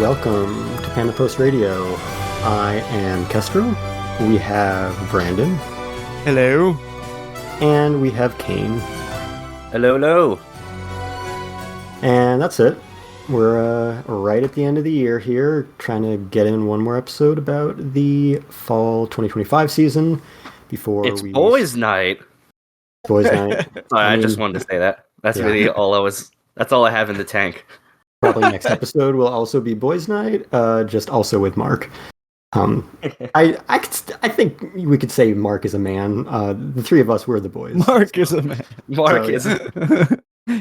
welcome to Fandom Post Radio. I am Kestrel. We have Brandon. Hello. And we have Kane. Hello, hello. And that's it. We're right at the end of the year here, trying to get in one more episode about the fall 2025 season before it's Boys Night. Boys Night. Sorry, I just wanted to say that. That's really that's all I have in the tank. Probably next episode will also be Boys Night, just also with Mark. I think we could say Mark is a man. The three of us were the boys. Mark is a man.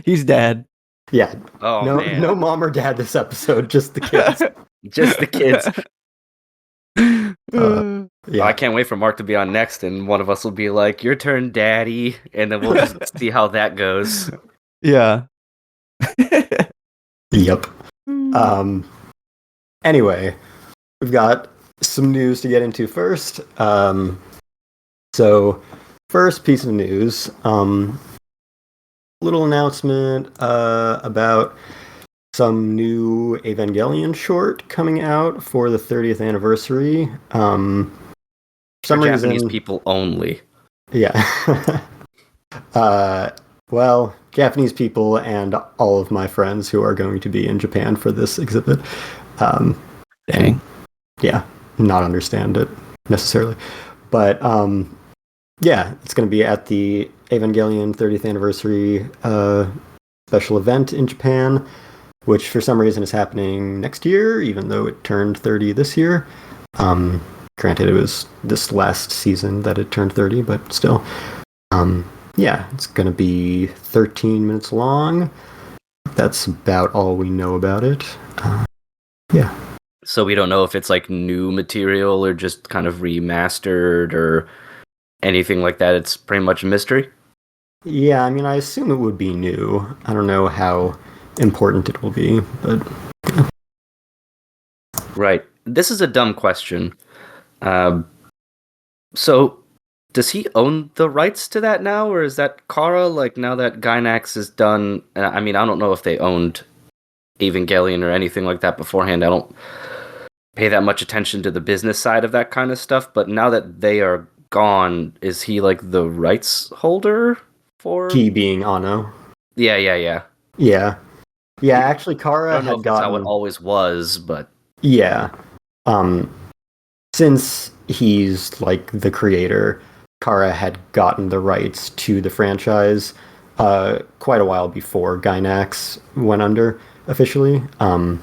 He's dad. Yeah. Oh, man. No mom or dad this episode, just the kids. Just the kids. Yeah. I can't wait for Mark to be on next, and one of us will be like, "Your turn, Daddy," and then we'll just see how that goes. Yeah. Yep. Anyway, we've got some news to get into first. So, first piece of news, little announcement about some new Evangelion short coming out for the 30th anniversary. For some reason, Japanese people only. Yeah. Well, Japanese people and all of my friends who are going to be in Japan for this exhibit. Dang. Yeah, not understand it necessarily. But yeah, it's going to be at the Evangelion 30th anniversary special event in Japan, which for some reason is happening next year, even though it turned 30 this year. Granted, it was this last season that it turned 30, but still. Yeah, it's going to be 13 minutes long. That's about all we know about it. Yeah. So we don't know if it's like new material or just kind of remastered or anything like that. It's pretty much a mystery. Yeah, I mean, I assume it would be new. I don't know how important it will be, but... Yeah. Right. This is a dumb question. So... does he own the rights to that now, or is that Kara? Like, now that Gainax is done, I mean, I don't know if they owned Evangelion or anything like that beforehand. I don't pay that much attention to the business side of that kind of stuff, but now that they are gone, is he, like, the rights holder for... He being Anno. Yeah. Yeah, actually, Kara I don't know had if that's gotten... how it always was, but... Yeah. Since he's, like, the creator... Kara had gotten the rights to the franchise quite a while before Gainax went under officially. And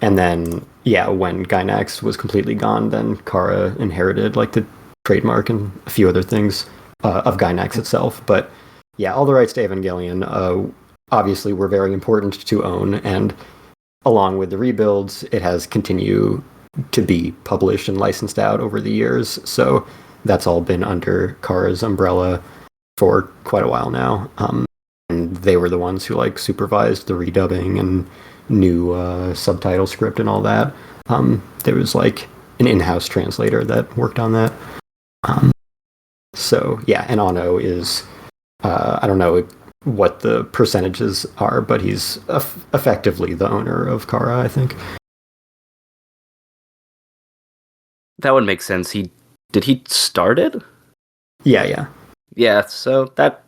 then, yeah, when Gainax was completely gone, then Kara inherited like the trademark and a few other things of Gainax itself. But yeah, all the rights to Evangelion obviously were very important to own, and along with the rebuilds, it has continued to be published and licensed out over the years. So that's all been under Kara's umbrella for quite a while now. And they were the ones who like supervised the redubbing and new subtitle script and all that. There was like an in-house translator that worked on that. So yeah, and Anno is, I don't know what the percentages are, but he's effectively the owner of Kara, I think. That would make sense. Did he start it? Yeah. Yeah, so that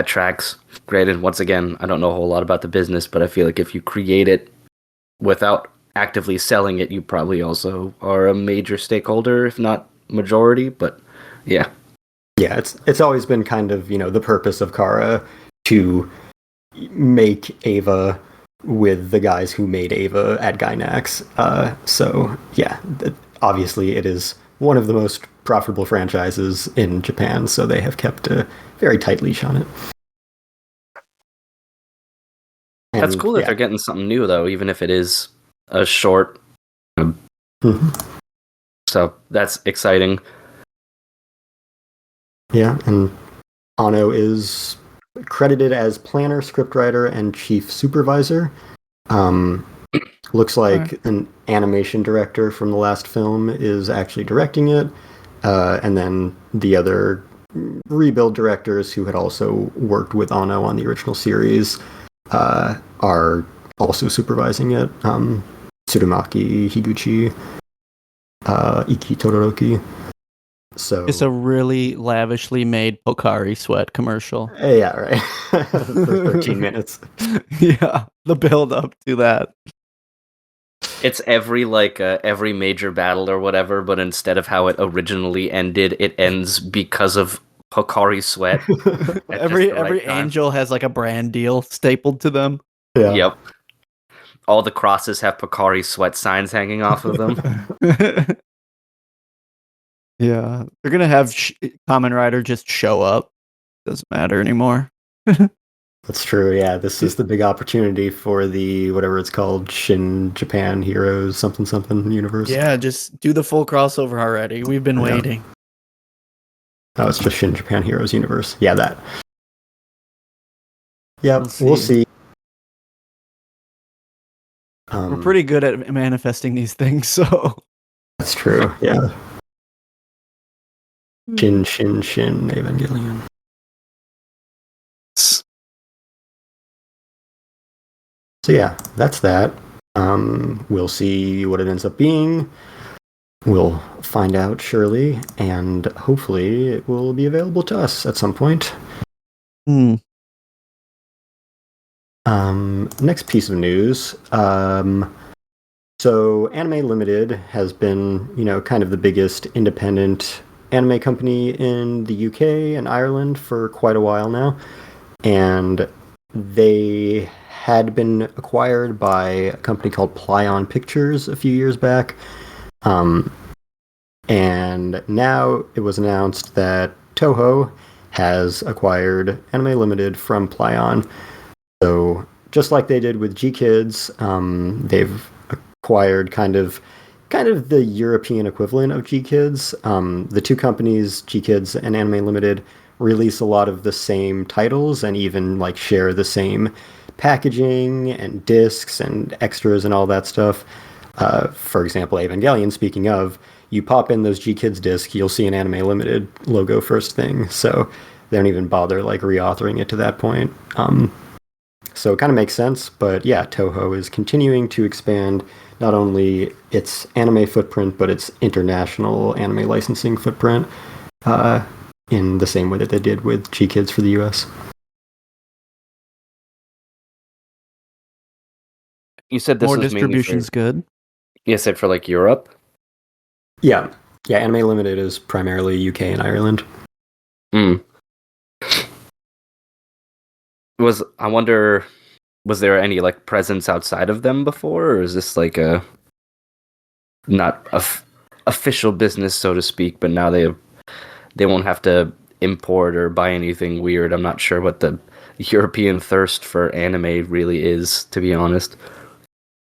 tracks. Granted, once again, I don't know a whole lot about the business, but I feel like if you create it without actively selling it, you probably also are a major stakeholder, if not majority, but yeah. Yeah, it's always been kind of, the purpose of Kara to make Ava with the guys who made Ava at Gainax. So, yeah, obviously it is one of the most profitable franchises in Japan, so they have kept a very tight leash on it. And, that's cool that they're getting something new, though, even if it is a short. So that's exciting. Yeah, and Anno is credited as planner, scriptwriter, and chief supervisor. Looks like an animation director from the last film is actually directing it. And then the other rebuild directors who had also worked with Anno on the original series are also supervising it. Tsurumaki Higuchi, Iki Todoroki. So It's a really lavishly made Pocari Sweat commercial. yeah, right. For 13 minutes. Yeah, the build up to that. It's every major battle or whatever, but instead of how it originally ended, it ends because of Pocari Sweat. Every angel has like a brand deal stapled to them. Yeah. Yep. All the crosses have Pocari Sweat signs hanging off of them. Yeah, they're gonna have Kamen Rider just show up. Doesn't matter anymore. That's true. Yeah, this is the big opportunity for the whatever it's called, Shin Japan Heroes something universe. Yeah, just do the full crossover already. We've been waiting. Oh, it's just Shin Japan Heroes universe. Yeah, that. Yep, we'll see. We're pretty good at manifesting these things, so that's true. Yeah. Shin Evangelion. So yeah, that's that. We'll see what it ends up being. We'll find out surely, and hopefully it will be available to us at some point. Next piece of news. So Anime Limited has been, kind of the biggest independent anime company in the UK and Ireland for quite a while now. And they had been acquired by a company called Plyon Pictures a few years back. And now it was announced that Toho has acquired Anime Limited from Plyon. So just like they did with G-Kids, they've acquired kind of the European equivalent of G-Kids. The two companies, G-Kids and Anime Limited, release a lot of the same titles and even share the same packaging and discs and extras and all that stuff. For example, Evangelion, speaking of, you pop in those G-Kids discs, you'll see an Anime Limited logo first thing. So they don't even bother reauthoring it to that point. So it kind of makes sense, but yeah, Toho is continuing to expand not only its anime footprint, but its international anime licensing footprint in the same way that they did with G-Kids for the US. You said this more was distribution's good. You said for Europe? Yeah, Anime Limited is primarily UK and Ireland. I wonder, was there any presence outside of them before, or is this a not official business, so to speak? But now they won't have to import or buy anything weird. I'm not sure what the European thirst for anime really is, to be honest.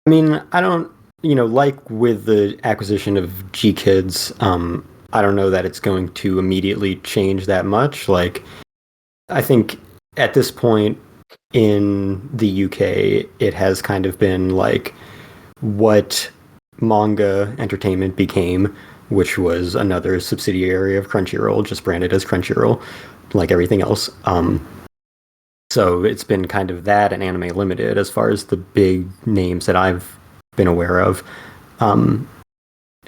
I mean, I don't, with the acquisition of G-Kids, I don't know that it's going to immediately change that much. I think at this point in the UK, it has kind of been what manga entertainment became, which was another subsidiary of Crunchyroll, just branded as Crunchyroll, like everything else. So it's been kind of that and Anime Limited as far as the big names that I've been aware of. And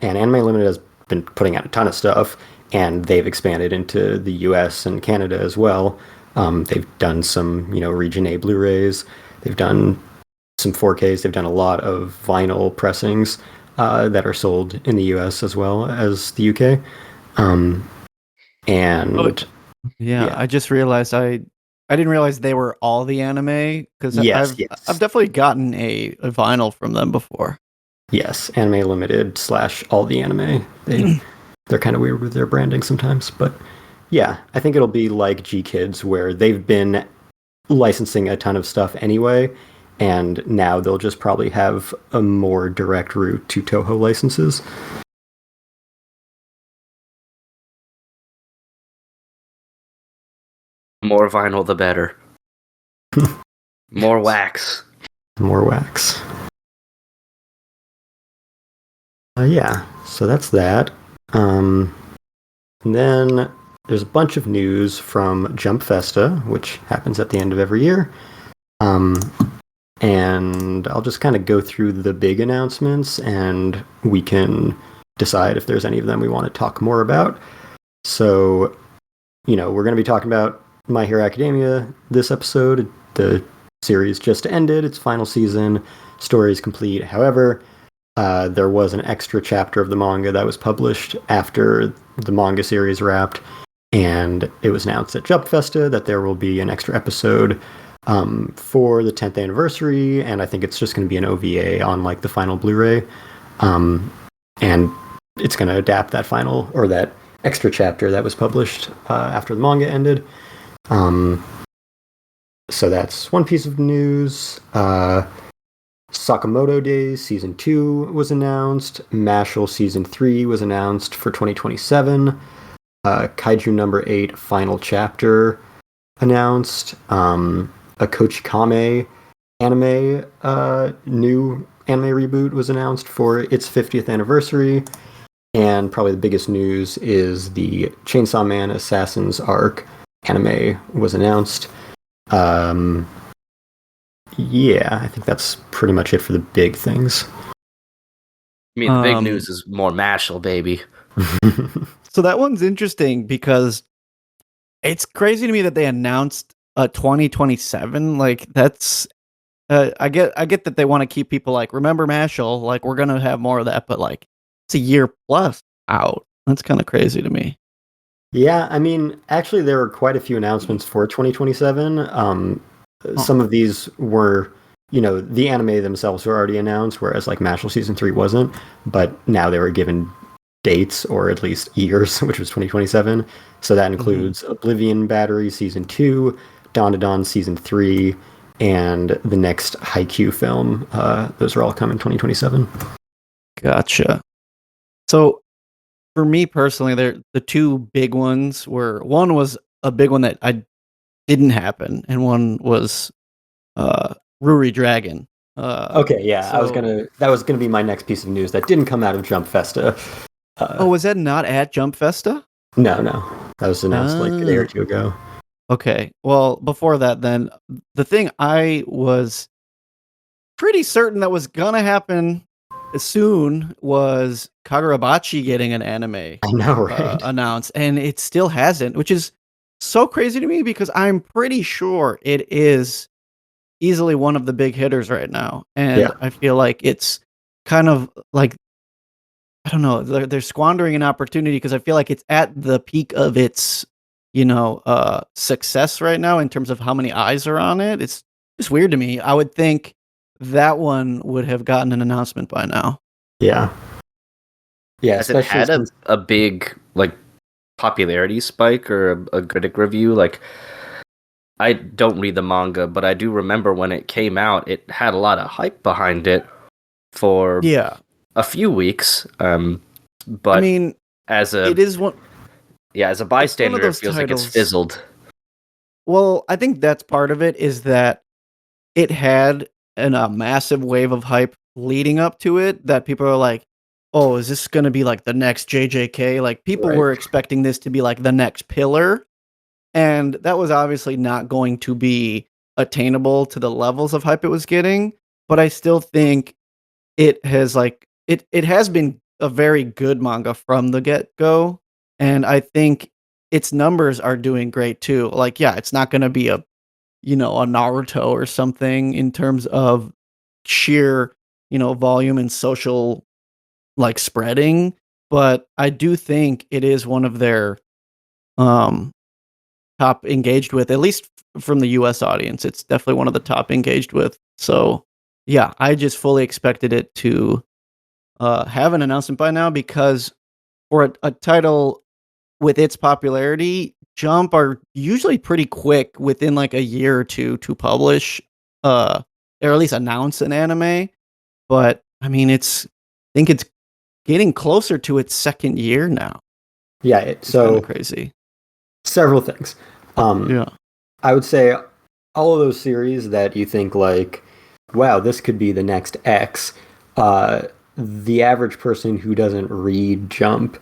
Anime Limited has been putting out a ton of stuff, and they've expanded into the US and Canada as well. They've done some, Region A Blu-rays. They've done some 4Ks. They've done a lot of vinyl pressings that are sold in the US as well as the UK. I just realized I didn't realize they were all the anime, because yes. I've definitely gotten a vinyl from them before. Yes, Anime Limited / all the anime. They're kind of weird with their branding sometimes, but yeah, I think it'll be like G-Kids, where they've been licensing a ton of stuff anyway, and now they'll just probably have a more direct route to Toho licenses. More vinyl, the better. More wax. More wax. Yeah, so that's that. And then there's a bunch of news from Jump Festa, which happens at the end of every year. and I'll just kind of go through the big announcements, and we can decide if there's any of them we want to talk more about. So, we're going to be talking about My Hero Academia this episode. The series just ended its final season. Story is complete. However, there was an extra chapter of the manga that was published after the manga series wrapped, and it was announced at Jump Festa that there will be an extra episode for the 10th anniversary, and I think it's just going to be an OVA on like the final Blu-ray, and it's going to adapt that final or that extra chapter that was published after the manga ended. So that's one piece of news. Sakamoto Days Season 2 was announced. Mashle Season 3 was announced for 2027. Kaiju number 8 final chapter announced. A Kochikame anime, new anime reboot was announced for its 50th anniversary. And probably the biggest news is the Chainsaw Man Assassins arc anime was announced. Yeah, I think that's pretty much it for the big things. I mean, the big news is more Mashle, baby. So that one's interesting because it's crazy to me that they announced 2027. Like, that's I get that they want to keep people like, remember Mashle, like we're gonna have more of that, but like it's a year plus out. That's kind of crazy to me. Yeah, I mean, actually there were quite a few announcements for 2027. Some of these were, the anime themselves were already announced, whereas like Mashle Season 3 wasn't, but now they were given dates, or at least years, which was 2027. So that includes Oblivion Battery Season 2, Dawn to Dawn Season 3, and the next Haikyuu film. Those are all coming 2027. Gotcha. So for me personally, the two big ones were, one was a big one that I didn't happen, and one was Ruri Dragon. Okay, yeah, so, that was gonna be my next piece of news that didn't come out of Jump Festa. Was that not at Jump Festa? No, that was announced like a day or two ago. Okay, well, before that, then the thing I was pretty certain that was gonna happen soon was Kagurabachi getting an anime. I know, right? Announced, and it still hasn't, which is so crazy to me because I'm pretty sure it is easily one of the big hitters right now, and I feel like it's kind of like, I don't know, they're squandering an opportunity because I feel like it's at the peak of its success right now in terms of how many eyes are on it. It's just weird to me. I would think that one would have gotten an announcement by now. Yeah. Has it had a big like popularity spike or a critic review? Like, I don't read the manga, but I do remember when it came out, it had a lot of hype behind it for a few weeks. But I mean, as a bystander, it feels like it's fizzled. Well, I think that's part of it, is that it had a massive wave of hype leading up to it that people are like, oh, is this going to be like the next JJK? Like, people were expecting this to be like the next pillar. And that was obviously not going to be attainable to the levels of hype it was getting. But I still think it has it has been a very good manga from the get-go. And I think its numbers are doing great too. Like, yeah, it's not going to be a Naruto or something in terms of sheer, volume and social like spreading, but I do think it is one of their top engaged with, at least from the US audience. It's definitely one of the top engaged with. So yeah, I just fully expected it to have an announcement by now, because for a title with its popularity, Jump are usually pretty quick within like a year or two to publish or at least announce an anime. But I mean, I think it's getting closer to its second year now. Yeah, it's so crazy. Several things. I would say all of those series that you think like, wow, this could be the next X. The average person who doesn't read Jump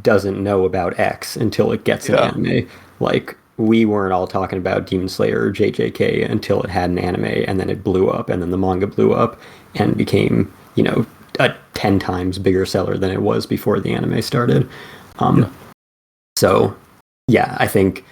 doesn't know about X until it gets an anime. Like, we weren't all talking about Demon Slayer or JJK until it had an anime, and then it blew up, and then the manga blew up and became, a 10 times bigger seller than it was before the anime started. So, yeah, I think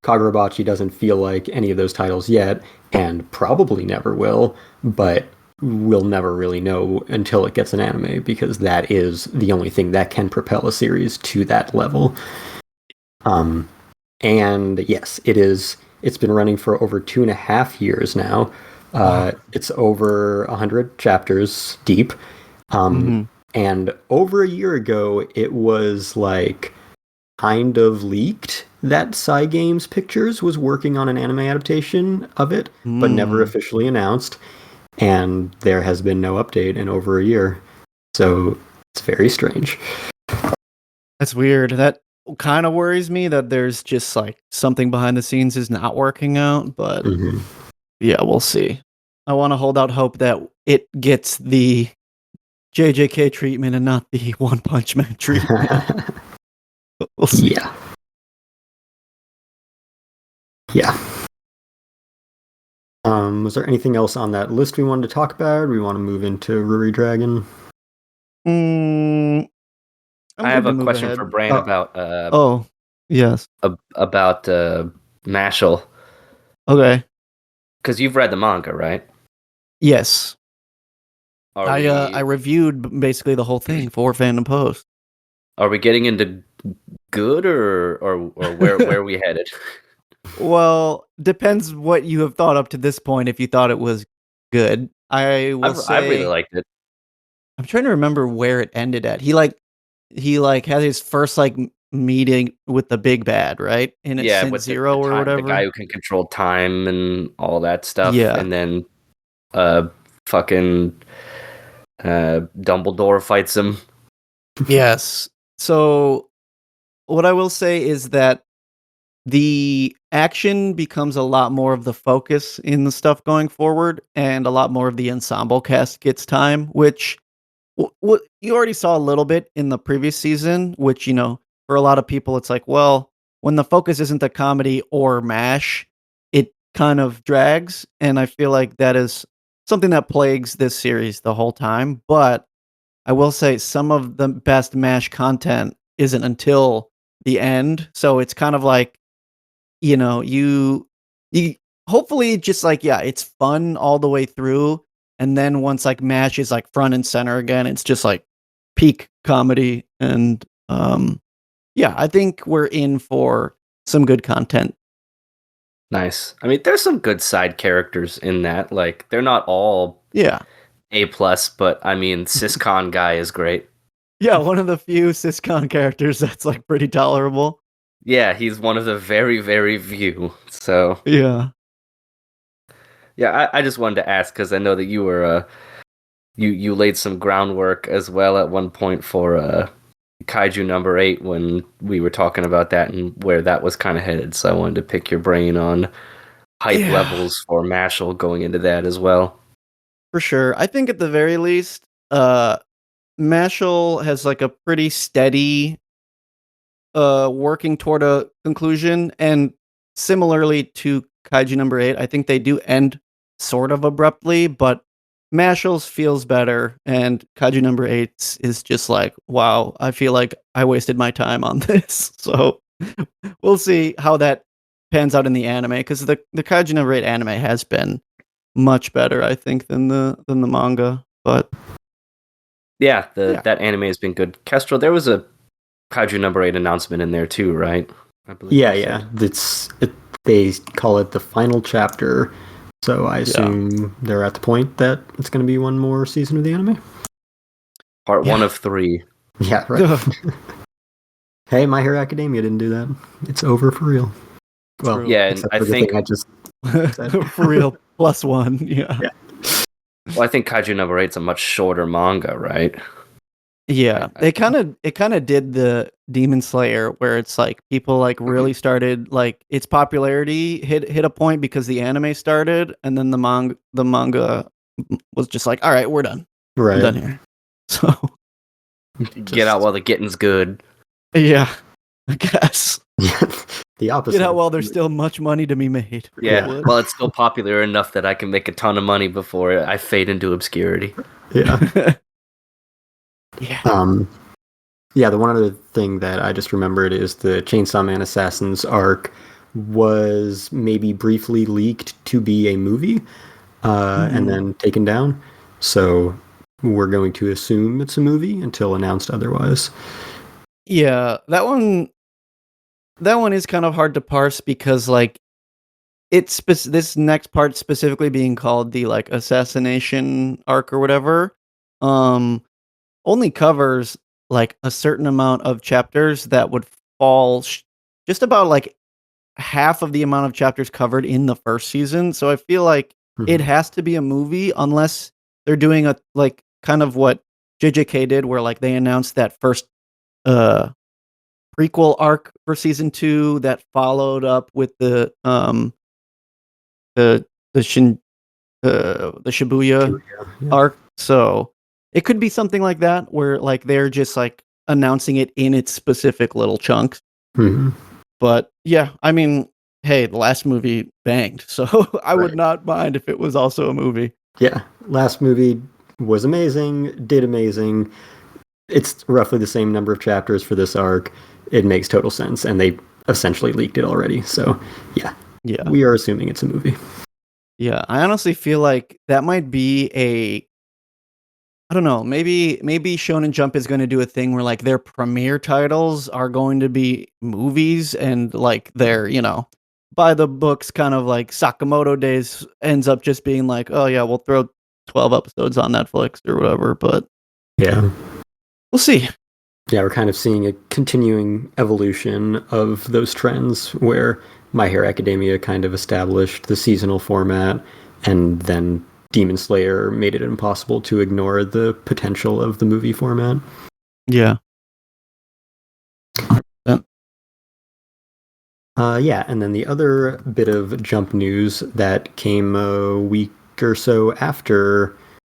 Kagurabachi doesn't feel like any of those titles yet, and probably never will, but we'll never really know until it gets an anime, because that is the only thing that can propel a series to that level. And yes, it's been running for over 2.5 years now. It's over 100 chapters deep. And over a year ago, it was like kind of leaked that Cygames Pictures was working on an anime adaptation of it, but never officially announced. And there has been no update in over a year. So it's very strange. That's weird. That kind of worries me that there's just like something behind the scenes is not working out, but yeah, we'll see. I want to hold out hope that it gets the JJK treatment and not the One Punch Man treatment. We'll see. Yeah. Was there anything else on that list we wanted to talk about? Or we want to move into Ruri Dragon? I have a question for Bran about. Yes. About Mashal. Okay. Because you've read the manga, right? Yes. I reviewed basically the whole thing for Fandom Post. Are we getting into good or where are we headed? Well, depends what you have thought up to this point. If you thought it was good, I really liked it. I'm trying to remember where it ended at. He had his first meeting with the big bad, right? And it's with Zero or whatever. The guy who can control time and all that stuff. Yeah. And then fucking Dumbledore fights him. Yes. So what I will say is that the action becomes a lot more of the focus in the stuff going forward, and a lot more of the ensemble cast gets time, which what you already saw a little bit in the previous season, which, for a lot of people, it's like, well, when the focus isn't the comedy or MASH, it kind of drags. And I feel like that is something that plagues this series the whole time. But I will say some of the best MASH content isn't until the end. So it's kind of like, you hopefully just it's fun all the way through. And then once MASH is front and center again, it's just peak comedy. And I think we're in for some good content. Nice. I mean, there's some good side characters in that. They're not all A+, but I mean, Siscon guy is great. Yeah, one of the few Siscon characters that's pretty tolerable. Yeah, he's one of the very, very few. So yeah. I just wanted to ask because I know that you were you laid some groundwork as well at one point for Kaiju number 8 when we were talking about that and where that was kind of headed. So I wanted to pick your brain on hype levels for Mashal going into that as well. For sure. I think at the very least, Mashal has a pretty steady working toward a conclusion, and similarly to Kaiju number 8, I think they do end sort of abruptly, but Mashal's feels better, and Kaiju number 8 is just wow, I feel like I wasted my time on this. So we'll see how that pans out in the anime, because the Kaiju number 8 anime has been much better, I think, than the manga. But that anime has been good. Kestrel, there was a Kaiju number 8 announcement in there too, right? I believe. Yeah. They call it the final chapter, so I assume they're at the point that it's going to be one more season of the anime. Part 1 of 3. Yeah, right. Hey, My Hero Academia didn't do that. It's over for real. Well, and I think I just for real +1. Yeah. Well, I think Kaiju number 8's a much shorter manga, right? Yeah, it kind of did the Demon Slayer where it's people really started its popularity hit a point because the anime started, and then the manga was just all right, we're done. Right. I'm done here. So get out while the getting's good. Yeah, I guess. the opposite. Get out while there's still much money to be made. Yeah, well, it's still popular enough that I can make a ton of money before I fade into obscurity. Yeah. Yeah. Yeah, the one other thing that I just remembered is the Chainsaw Man Assassins arc was maybe briefly leaked to be a movie, and then taken down. So we're going to assume it's a movie until announced otherwise. Yeah, that one is kind of hard to parse because like this next part specifically being called the like assassination arc or whatever, only covers like a certain amount of chapters that would fall just about like half of the amount of chapters covered in the first season. So I feel like it has to be a movie unless they're doing a like kind of what JJK did where like they announced that first prequel arc for season 2 that followed up with the Shibuya arc. So it could be something like that where like they're just like announcing it in its specific little chunks. But yeah, I mean, hey, the last movie banged, so I would not mind if it was also a movie. Yeah, last movie was amazing, did amazing. It's roughly the same number of chapters for this arc. It makes total sense, and they essentially leaked it already. So yeah, we are assuming it's a movie. Yeah, I honestly feel like that might be I don't know, maybe Shonen Jump is going to do a thing where like their premiere titles are going to be movies and like their, by the books kind of like Sakamoto Days ends up just being like, oh yeah, we'll throw 12 episodes on Netflix or whatever, but yeah. We'll see. Yeah, we're kind of seeing a continuing evolution of those trends where My Hero Academia kind of established the seasonal format, and then Demon Slayer made it impossible to ignore the potential of the movie format. Yeah. Yeah, and then the other bit of Jump news that came a week or so after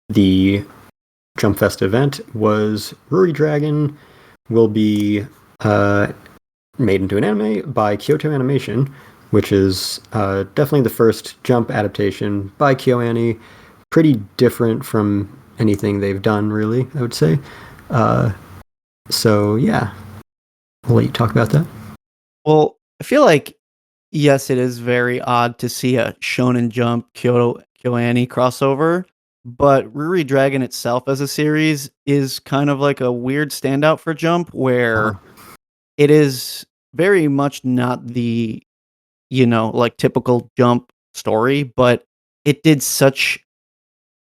the Jump Fest event was Ruri Dragon will be made into an anime by Kyoto Animation, which is definitely the first Jump adaptation by KyoAni. Pretty different from anything they've done, really, I would say. So, yeah. I'll let you talk about that. Well, I feel like, yes, it is very odd to see a Shonen Jump KyoAni crossover, but Ruri Dragon itself as a series is kind of like a weird standout for Jump, where it is very much not the, like typical Jump story, but it did such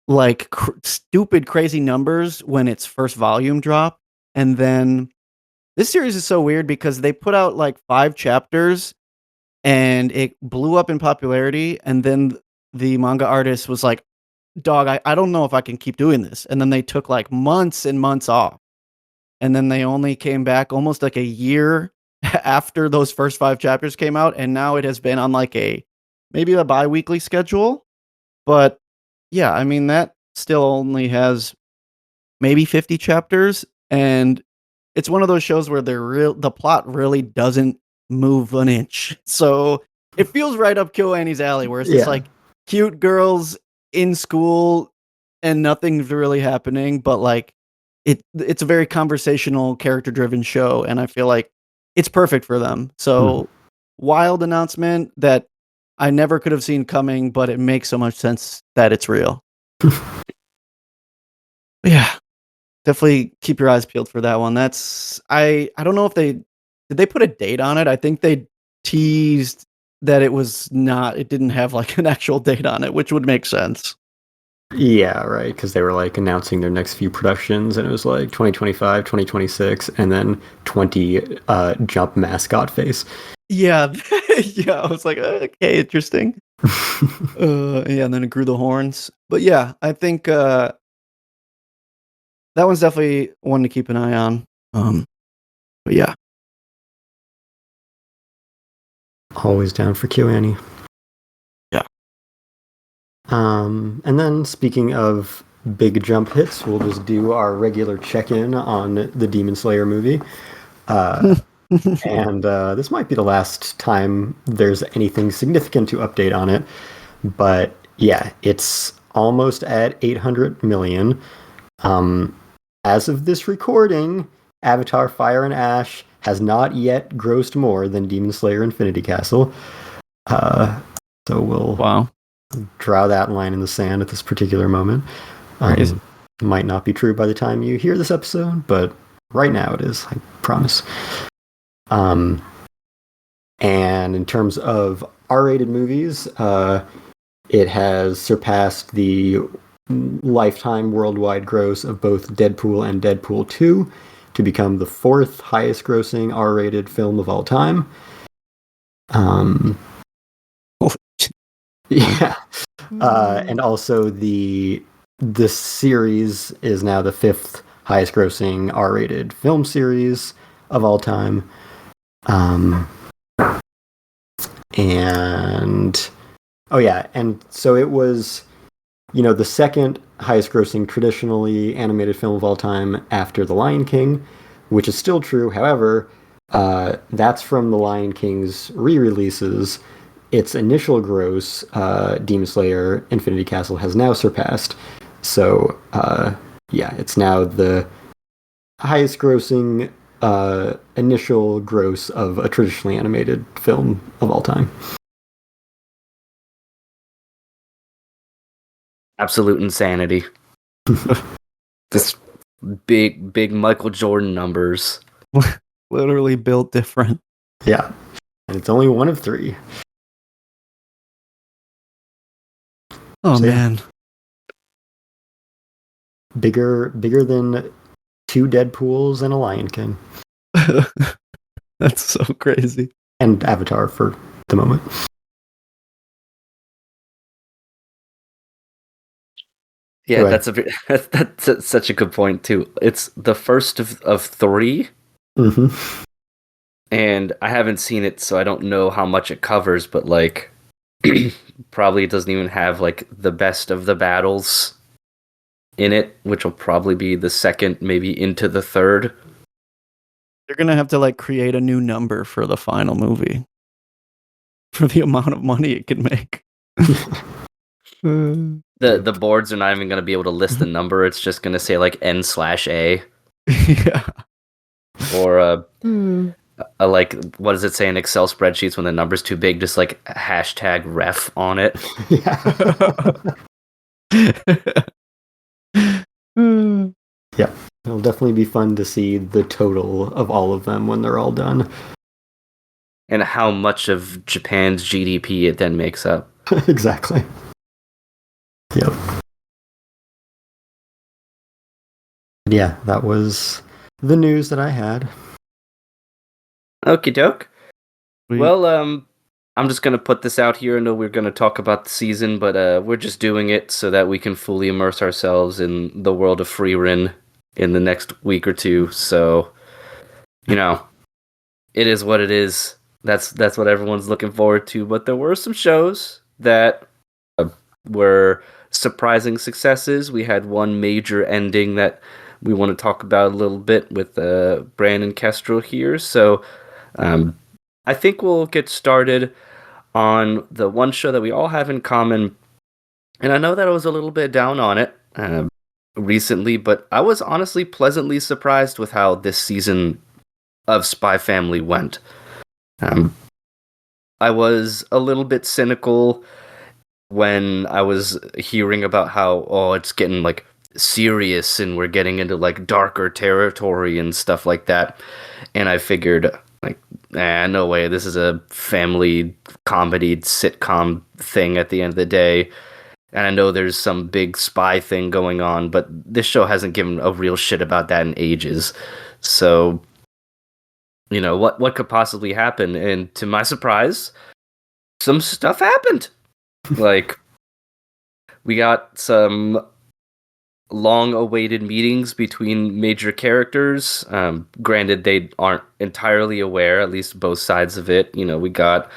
like stupid, crazy numbers when its first volume dropped. And then this series is so weird because they put out like 5 chapters and it blew up in popularity. And then the manga artist was like, dog, I don't know if I can keep doing this. And then they took like months and months off. And then they only came back almost like a year after those first 5 chapters came out. And now it has been on like maybe a bi-weekly schedule. But yeah, I mean, that still only has maybe 50 chapters. And it's one of those shows where the plot really doesn't move an inch. So it feels right up KyoAni's alley, where it's just like cute girls in school and nothing's really happening, but like it's a very conversational, character-driven show, and I feel like it's perfect for them. So wild announcement that I never could have seen coming, but it makes so much sense that it's real. Yeah. Definitely keep your eyes peeled for that one. That's I don't know if did they put a date on it? I think they teased that it didn't have like an actual date on it, which would make sense. Yeah, right, because they were like announcing their next few productions, and it was like 2025, 2026, and then 20 Jump mascot face. Yeah, yeah, I was like, okay, interesting. Yeah, and then it grew the horns. But yeah, I think that one's definitely one to keep an eye on. But yeah. Always down for KyoAni. Yeah. And then speaking of big Jump hits, we'll just do our regular check-in on the Demon Slayer movie. And this might be the last time there's anything significant to update on it. But yeah, it's almost at 800 million. As of this recording, Avatar Fire and Ash has not yet grossed more than Demon Slayer Infinity Castle. So we'll draw that line in the sand at this particular moment. Might not be true by the time you hear this episode, but right now it is, I promise. And in terms of R-rated movies, it has surpassed the lifetime worldwide gross of both Deadpool and Deadpool 2 to become the fourth highest grossing R-rated film of all time. Yeah. And also the series is now the fifth highest grossing R-rated film series of all time. And so it was, the second highest grossing traditionally animated film of all time after The Lion King, which is still true. However, that's from The Lion King's re-releases. Its initial gross, Demon Slayer Infinity Castle, has now surpassed. So, it's now the highest grossing initial gross of a traditionally animated film of all time. Absolute insanity. This big Michael Jordan numbers. Literally built different. Yeah. And it's only one of three. Oh, so, man. Bigger than two Deadpools and a Lion King. That's so crazy. And Avatar for the moment. Yeah, that's such a good point too. It's the first of three. Mm-hmm. And I haven't seen it, so I don't know how much it covers, but like probably it doesn't even have like the best of the battles in it, which will probably be the second, maybe into the third. They're gonna have to like create a new number for the final movie for the amount of money it can make. The boards are not even gonna be able to list the number. It's just gonna say like N/A. Yeah. Or like, what does it say in Excel spreadsheets when the number's too big? Just like #ref on it. Yeah, it'll definitely be fun to see the total of all of them when they're all done. And how much of Japan's GDP it then makes up. Exactly. Yep. Yeah, that was the news that I had. Okie doke. Well, I'm just going to put this out here. I know we're going to talk about the season, but we're just doing it so that we can fully immerse ourselves in the world of Frieren in the next week or two. So, it is what it is. That's what everyone's looking forward to. But there were some shows that were surprising successes. We had one major ending that we want to talk about a little bit with Brandon Kestrel here. So I think we'll get started on the one show that we all have in common. And I know that I was a little bit down on it recently, but I was honestly pleasantly surprised with how this season of Spy Family went. I was a little bit cynical when I was hearing about how, it's getting like serious and we're getting into like darker territory and stuff like that. And I figured, like, no way, this is a family comedy sitcom thing at the end of the day. And I know there's some big spy thing going on, but this show hasn't given a real shit about that in ages. So, what could possibly happen? And to my surprise, some stuff happened. Like, we got some long-awaited meetings between major characters. Granted, they aren't entirely aware, at least both sides of it. We got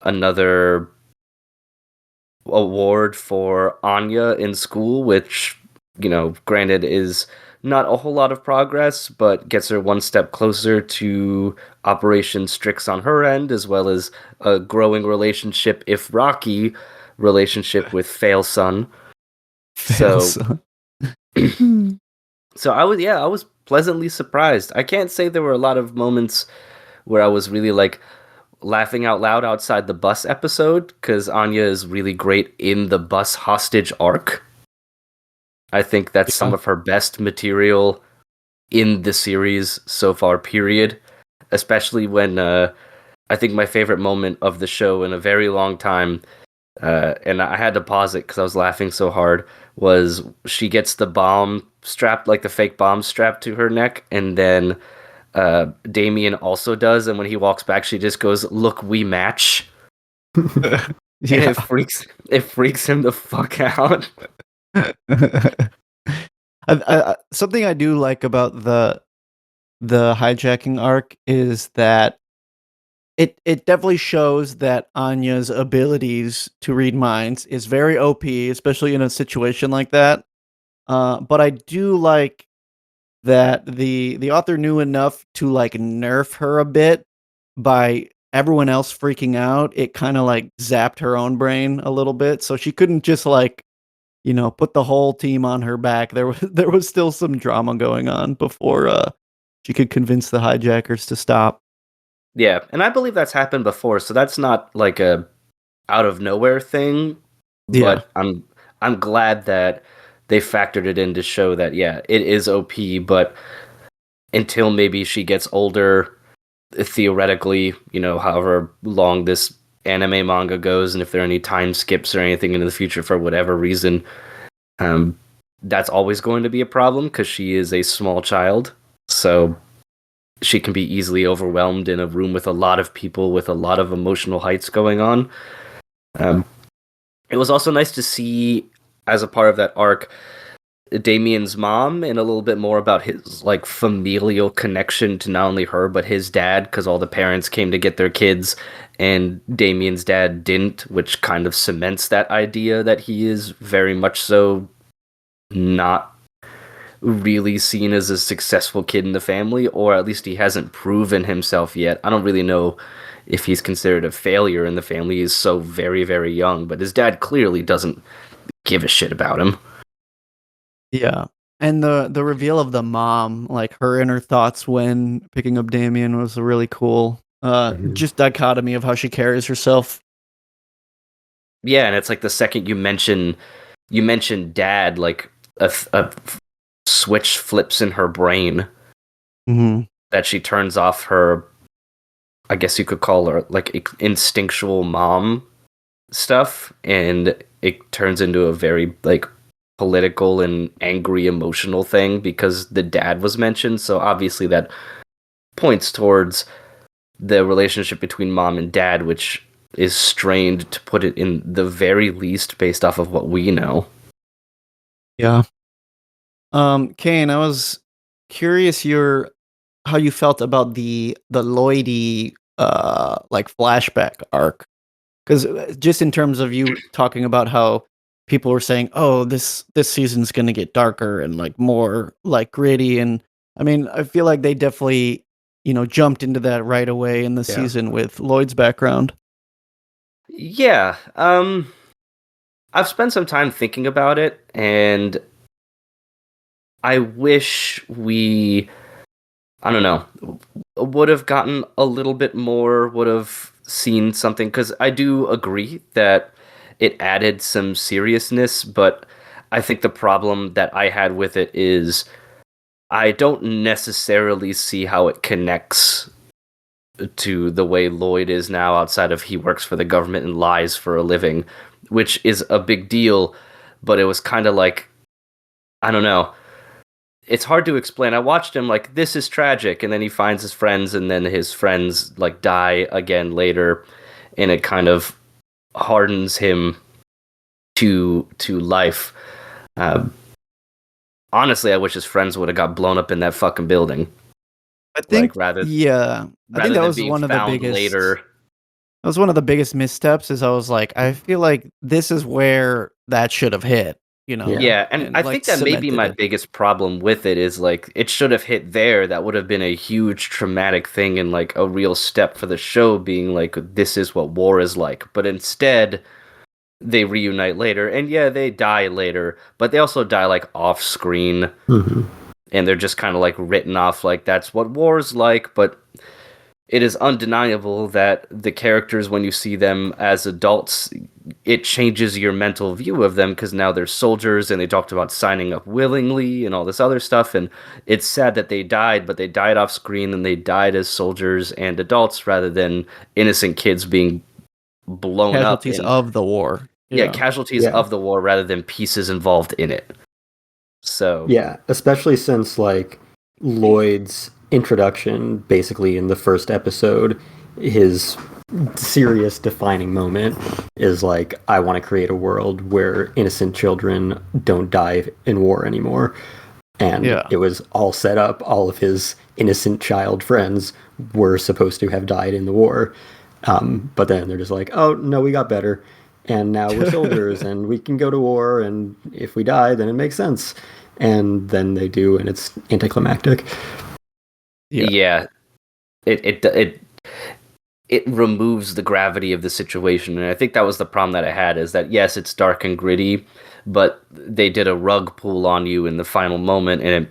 another award for Anya in school, which, granted is not a whole lot of progress, but gets her one step closer to Operation Strix on her end, as well as a growing relationship, if rocky, relationship with Fail Son. Fails. So I was pleasantly surprised. I can't say there were a lot of moments where I was really like laughing out loud outside the bus episode, because Anya is really great in the bus hostage arc. I think that's some of her best material in the series so far, period. Especially when I think my favorite moment of the show in a very long time, and I had to pause it because I was laughing so hard, was she gets the bomb strapped, like the fake bomb strapped to her neck, and then Damien also does, and when he walks back, she just goes, "Look, we match." And it freaks him the fuck out. Something I do like about the hijacking arc is that it definitely shows that Anya's abilities to read minds is very OP, especially in a situation like that. But I do like that the author knew enough to like nerf her a bit by everyone else freaking out. It kind of like zapped her own brain a little bit, so she couldn't just like, put the whole team on her back. There was still some drama going on before she could convince the hijackers to stop. Yeah, and I believe that's happened before, so that's not like a out of nowhere thing. Yeah. But I'm glad that they factored it in to show that it is OP, but until maybe she gets older, theoretically, however long this anime manga goes, and if there are any time skips or anything into the future for whatever reason, that's always going to be a problem because she is a small child. So she can be easily overwhelmed in a room with a lot of people with a lot of emotional heights going on. It was also nice to see, as a part of that arc, Damien's mom and a little bit more about his like familial connection to not only her but his dad, because all the parents came to get their kids and Damien's dad didn't, which kind of cements that idea that he is very much so not really seen as a successful kid in the family, or at least he hasn't proven himself yet. I don't really know if he's considered a failure in the family. He's so very, very young, but his dad clearly doesn't give a shit about him. Yeah. And the reveal of the mom, like her inner thoughts when picking up Damien, was really cool. Just dichotomy of how she carries herself. Yeah, and it's like the second you mention dad, like a switch flips in her brain that she turns off her, I guess you could call her like instinctual mom stuff, and it turns into a very like political and angry emotional thing because the dad was mentioned. So obviously that points towards the relationship between mom and dad, which is strained, to put it in the very least, based off of what we know. Yeah. Kane, I was curious how you felt about the Lloydie like flashback arc, because just in terms of you talking about how people were saying, "Oh, this season's going to get darker and like more like gritty," and I mean, I feel like they definitely jumped into that right away in the season with Lloyd's background. Yeah, I've spent some time thinking about it, and I wish we, I don't know, would have gotten a little bit more, would have seen something, because I do agree that it added some seriousness, but I think the problem that I had with it is I don't necessarily see how it connects to the way Lloyd is now, outside of he works for the government and lies for a living, which is a big deal, but it was kind of like, I don't know. It's hard to explain. I watched him like, this is tragic, and then he finds his friends, and then his friends like die again later, and it kind of hardens him to life. Honestly, I wish his friends would have got blown up in that fucking building. I think, like, I think that was one of the biggest. Later. That was one of the biggest missteps. Is I was like, I feel like this is where that should have hit. you know. Yeah. Yeah, and I think that may be cemented my it. biggest problem with it is like it should have hit there. That would have been a huge traumatic thing and like a real step for the show being like this is what war is like. But instead they reunite later and yeah, they die later, but they also die like off screen Mhm. and they're just kind of like written off like that's what war's like, but it is undeniable that the characters, when you see them as adults, it changes your mental view of them because now they're soldiers and they talked about signing up willingly and all this other stuff. And it's sad that they died, but they died off screen and they died as soldiers and adults rather than innocent kids being blown Casualties up. of the war. Yeah, casualties Yeah. of the war rather than pieces involved in it. So Yeah, especially since like Lloyd's introduction, basically in the first episode, his serious defining moment is like, I want to create a world where innocent children don't die in war anymore. And Yeah. it was all set up. All of his innocent child friends were supposed to have died in the war. But then they're just like, oh, no, we got better. And now we're soldiers and we can go to war. And if we die, then it makes sense. And then they do, and it's anticlimactic. Yeah. It removes the gravity of the situation, and I think that was the problem that I had, is that yes, it's dark and gritty, but they did a rug pull on you in the final moment, and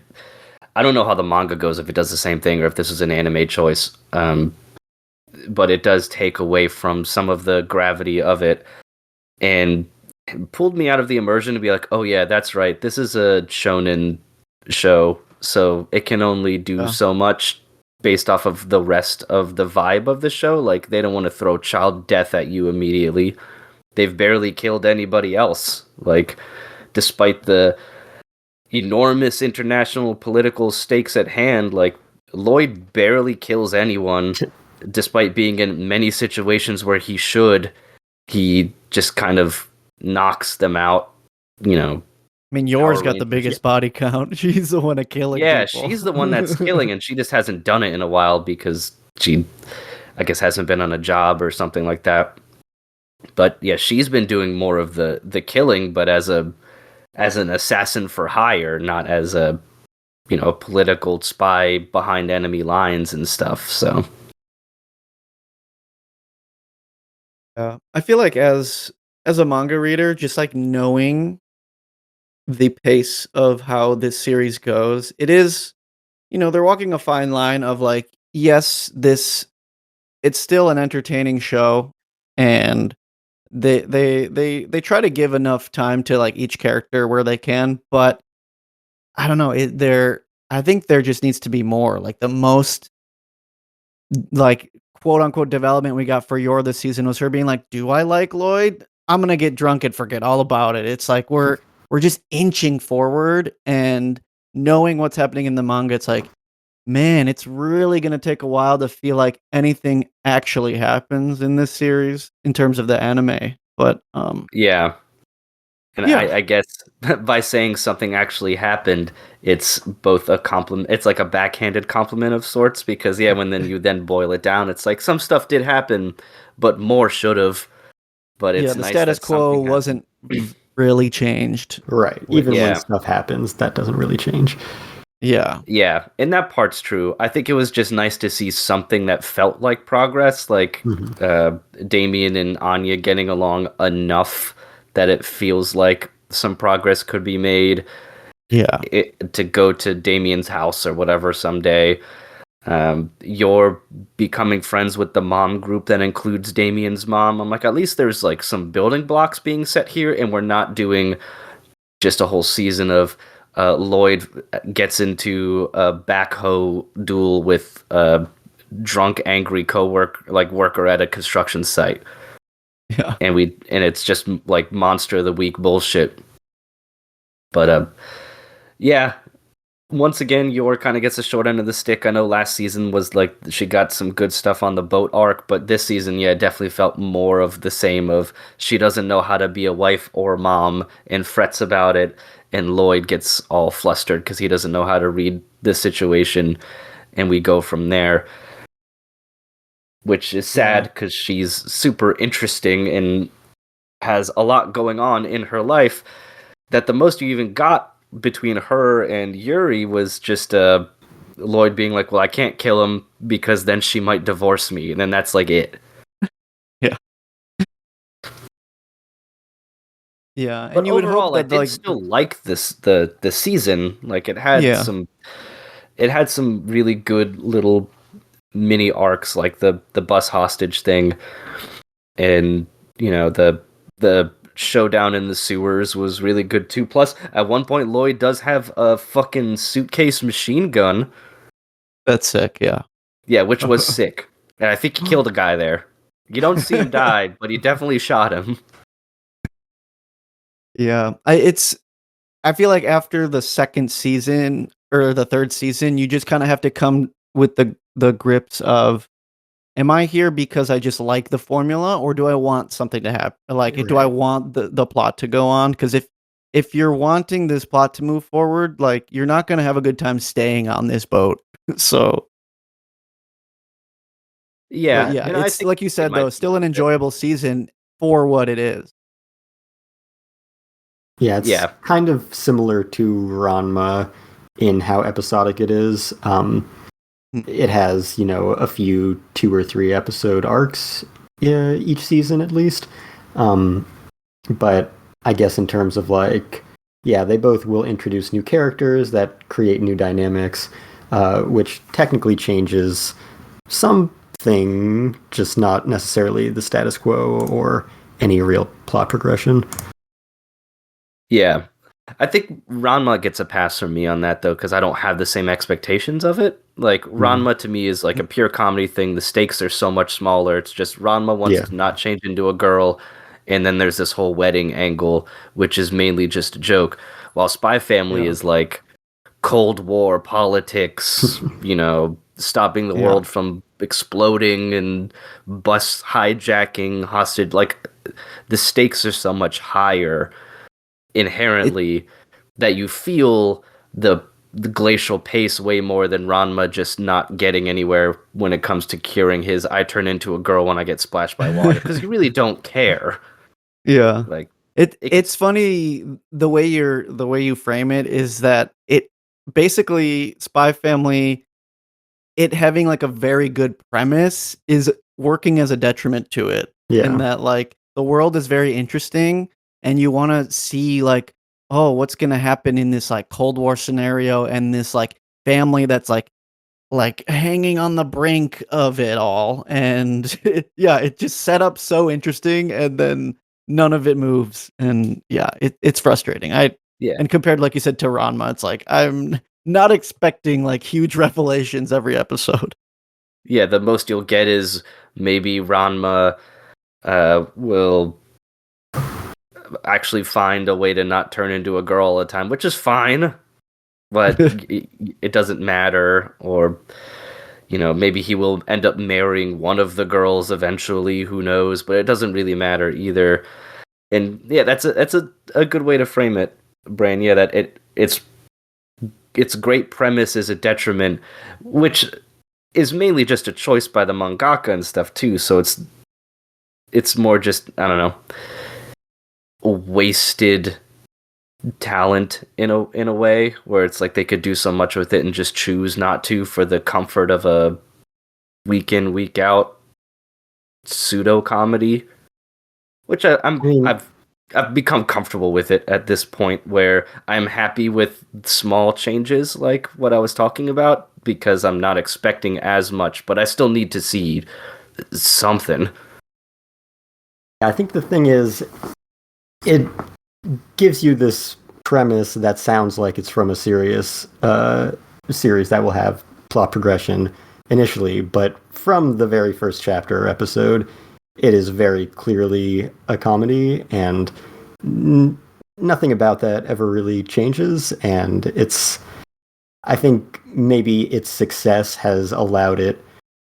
I don't know how the manga goes, if it does the same thing or if this is an anime choice, but it does take away from some of the gravity of it, and pulled me out of the immersion to be like, oh yeah, that's right, this is a shonen show, so it can only do so much based off of the rest of the vibe of the show. Like, they don't want to throw child death at you immediately. They've barely killed anybody else. Like, despite the enormous international political stakes at hand, like, Lloyd barely kills anyone, despite being in many situations where he should. He just kind of knocks them out, you know. I mean, yours Power got the Rangers. biggest body count. She's the one of killing Yeah, people. she's the one that's killing, and she just hasn't done it in a while because she, I guess, hasn't been on a job or something like that. But yeah, she's been doing more of the killing, but as an assassin for hire, not as a political spy behind enemy lines and stuff. So Yeah, I feel like as a manga reader, just like knowing the pace of how this series goes, it is, they're walking a fine line of like, yes, it's still an entertaining show, and they try to give enough time to like each character where they can, but I don't know, I think there just needs to be more. Like, the most like quote unquote development we got for Yor this season was her being like, do I like Lloyd? I'm gonna get drunk and forget all about it. It's like we're just inching forward, and knowing what's happening in the manga, it's like, man, it's really going to take a while to feel like anything actually happens in this series in terms of the anime. But yeah. And Yeah. I guess by saying something actually happened, it's both a compliment. It's like a backhanded compliment of sorts, because when then you then boil it down, it's like some stuff did happen, but more should have. But it's the nice status that quo something wasn't really changed. Right. Even Yeah. when stuff happens, that doesn't really change. Yeah. Yeah, and that part's true. I think it was just nice to see something that felt like progress, like Damien and Anya getting along enough that it feels like some progress could be made. Yeah. To go to Damien's house or whatever someday. You're becoming friends with the mom group that includes Damien's mom. I'm like, at least there's like some building blocks being set here, and we're not doing just a whole season of Lloyd gets into a backhoe duel with a drunk, angry worker at a construction site. Yeah. And it's just like monster of the week bullshit. But yeah. Once again, Yor kind of gets the short end of the stick. I know last season was like she got some good stuff on the boat arc, but this season, it definitely felt more of the same of she doesn't know how to be a wife or mom and frets about it, and Lloyd gets all flustered because he doesn't know how to read the situation, and we go from there, which is sad because she's super interesting and has a lot going on in her life. that the most you even got between her and Yuri was just Lloyd being like, well, I can't kill him because then she might divorce me, and then that's like it. Yeah. Yeah, and But you would hope overall, I that did like still like the season. Like it had Yeah. some really good little mini arcs, like the bus hostage thing, and the showdown in the sewers was really good too. Plus, at one point, Lloyd does have a fucking suitcase machine gun. that's sick, yeah. Yeah, which was sick. And I think he killed a guy there. You don't see him die, but he definitely shot him. Yeah. I feel like after the second season or the third season, you just kind of have to come with the grips of, am I here because I just like the formula, or do I want something to happen? Like, do I Right. want the plot to go on? Because if you're wanting this plot to move forward, like, you're not going to have a good time staying on this boat. So, but Yeah, yeah, and I it's think like you it said, might though, be still an worth it. enjoyable season for what it is. Yeah, it's Yeah. kind of similar to Ranma in how episodic it is. It has, a few 2 or 3 episode arcs each season at least. But I guess in terms of they both will introduce new characters that create new dynamics, which technically changes something, just not necessarily the status quo or any real plot progression. Yeah. I think Ranma gets a pass from me on that, though, because I don't have the same expectations of it. Like, Ranma to me is like a pure comedy thing. The stakes are so much smaller. It's just Ranma wants to not change into a girl, and then there's this whole wedding angle, which is mainly just a joke. While Spy Family is like Cold War politics, stopping the world from exploding and bus hijacking, hostage. Like, the stakes are so much higher inherently that you feel the glacial pace way more than Ranma just not getting anywhere when it comes to curing his I turn into a girl when I get splashed by water, because you really don't care. Yeah. Like It's funny the way you frame it is that it basically Spy Family, it having like a very good premise is working as a detriment to it. Yeah. In that, like, the world is very interesting and you want to see like, oh, what's going to happen in this like Cold War scenario, and this like family that's like hanging on the brink of it all. And it just set up so interesting, and then none of it moves. And it's frustrating. Yeah. And compared, like you said, to Ranma, it's like I'm not expecting like huge revelations every episode. Yeah, the most you'll get is maybe Ranma will actually find a way to not turn into a girl all the time, which is fine, but it doesn't matter. Or maybe he will end up marrying one of the girls eventually, who knows, but it doesn't really matter either. And yeah, that's a good way to frame it, Brain. Yeah, that its great premise is a detriment, which is mainly just a choice by the mangaka and stuff too. So it's more just, I don't know, wasted talent in a way, where it's like they could do so much with it and just choose not to for the comfort of a week in, week out pseudo comedy, which I've become comfortable with it at this point, where I'm happy with small changes like what I was talking about, because I'm not expecting as much, but I still need to see something. I think the thing is, it gives you this premise that sounds like it's from a serious series that will have plot progression initially, but from the very first chapter or episode, it is very clearly a comedy, and nothing about that ever really changes. And I think maybe its success has allowed it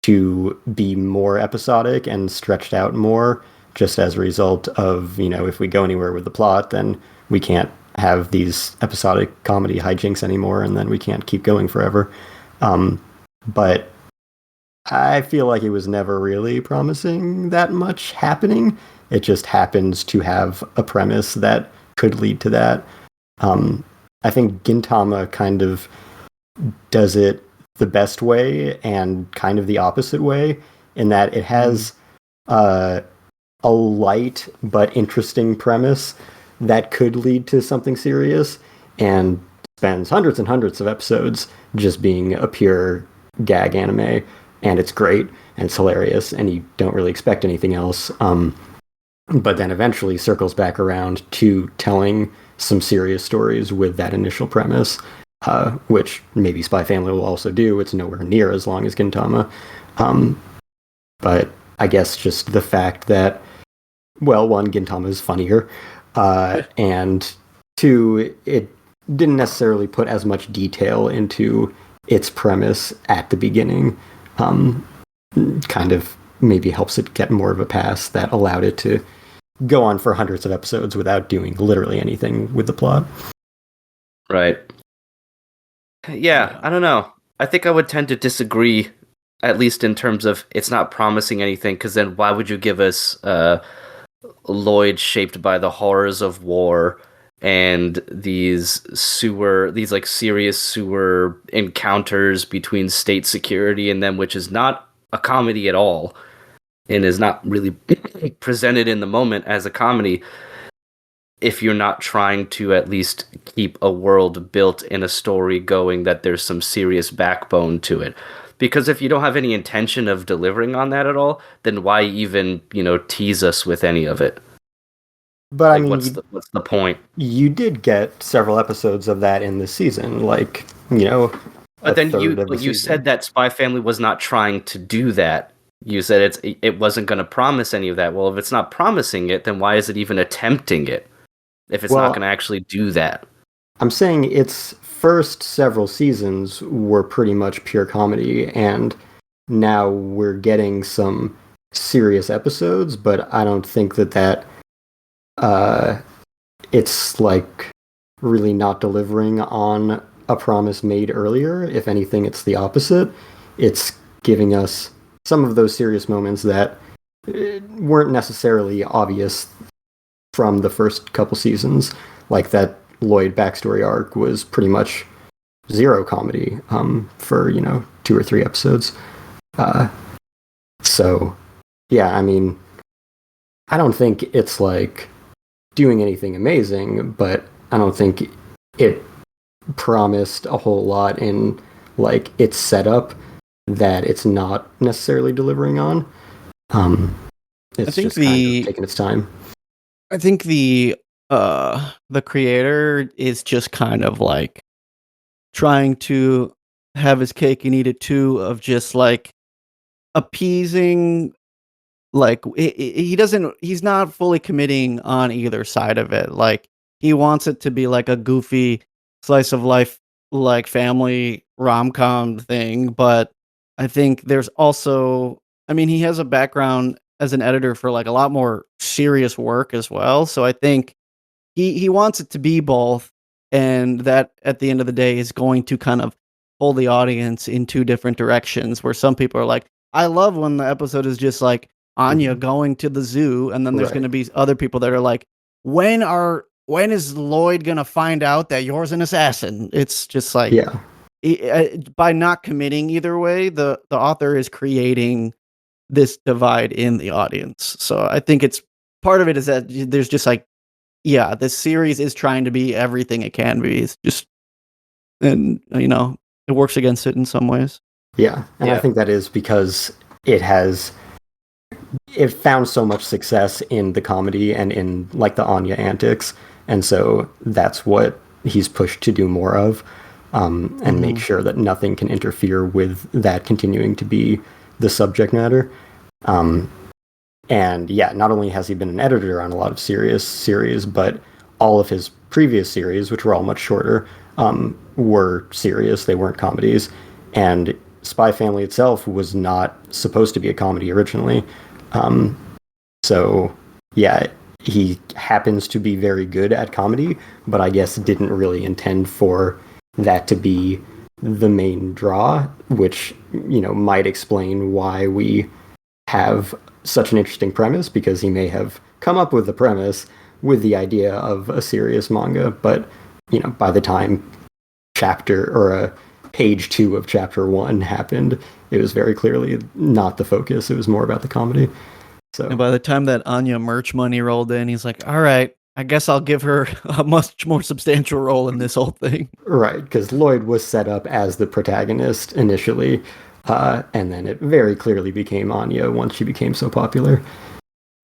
to be more episodic and stretched out more, just as a result of, if we go anywhere with the plot, then we can't have these episodic comedy hijinks anymore, and then we can't keep going forever. But I feel like it was never really promising that much happening. It just happens to have a premise that could lead to that. I think Gintama kind of does it the best way and kind of the opposite way, in that it has a light but interesting premise that could lead to something serious, and spends hundreds and hundreds of episodes just being a pure gag anime, and it's great and it's hilarious and you don't really expect anything else, but then eventually circles back around to telling some serious stories with that initial premise, which maybe Spy Family will also do. It's nowhere near as long as Gintama, but I guess just the fact that, well, one, Gintama is funnier, and two, it didn't necessarily put as much detail into its premise at the beginning, kind of maybe helps it get more of a pass that allowed it to go on for hundreds of episodes without doing literally anything with the plot. Right. Yeah, I don't know. I think I would tend to disagree, at least in terms of it's not promising anything, because then why would you give us Lloyd shaped by the horrors of war and these like serious sewer encounters between state security and them, which is not a comedy at all and is not really presented in the moment as a comedy, if you're not trying to at least keep a world built in a story going that there's some serious backbone to it. Because if you don't have any intention of delivering on that at all, then why even, tease us with any of it? But like, I mean, what's the point? You did get several episodes of that in the season, like, But then you said that Spy Family was not trying to do that. You said it wasn't going to promise any of that. Well, if it's not promising it, then why is it even attempting it? If it's not going to actually do that. I'm saying its first several seasons were pretty much pure comedy, and now we're getting some serious episodes, but I don't think that it's like really not delivering on a promise made earlier. If anything, it's the opposite. It's giving us some of those serious moments that weren't necessarily obvious from the first couple seasons, like that Lloyd backstory arc was pretty much zero comedy for 2 or 3 episodes. So yeah, I mean, I don't think it's like doing anything amazing, but I don't think it promised a whole lot in like its setup that it's not necessarily delivering on. It's just kind of taking its time. I think the creator is just kind of like trying to have his cake and eat it too, of just like appeasing, like he's not fully committing on either side of it. Like he wants it to be like a goofy slice of life, like family rom-com thing, but I think there's also, I mean, he has a background as an editor for like a lot more serious work as well. So I think he wants it to be both, and that at the end of the day is going to kind of pull the audience in 2 different directions, where some people are like, I love when the episode is just like Anya going to the zoo, and then there's going to be other people that are like, when is Lloyd going to find out that you're an assassin? It's just like, by not committing either way, the author is creating this divide in the audience. So I think it's part of it is that there's just like, yeah, this series is trying to be everything it can be. It's just, and it works against it in some ways. Yeah, and I think that is because it found so much success in the comedy and in like the Anya antics, and so that's what he's pushed to do more of, and make sure that nothing can interfere with that continuing to be the subject matter. And yeah, not only has he been an editor on a lot of serious series, but all of his previous series, which were all much shorter, were serious. They weren't comedies. And Spy Family itself was not supposed to be a comedy originally. So yeah, he happens to be very good at comedy, but I guess didn't really intend for that to be the main draw, which, might explain why we have such an interesting premise, because he may have come up with the premise with the idea of a serious manga, but by the time page 2 of chapter 1 happened, it was very clearly not the focus. It was more about the comedy. So, and by the time that Anya merch money rolled in, he's like, all right, I guess I'll give her a much more substantial role in this whole thing. Right, because Lloyd was set up as the protagonist initially, and then it very clearly became Anya once she became so popular.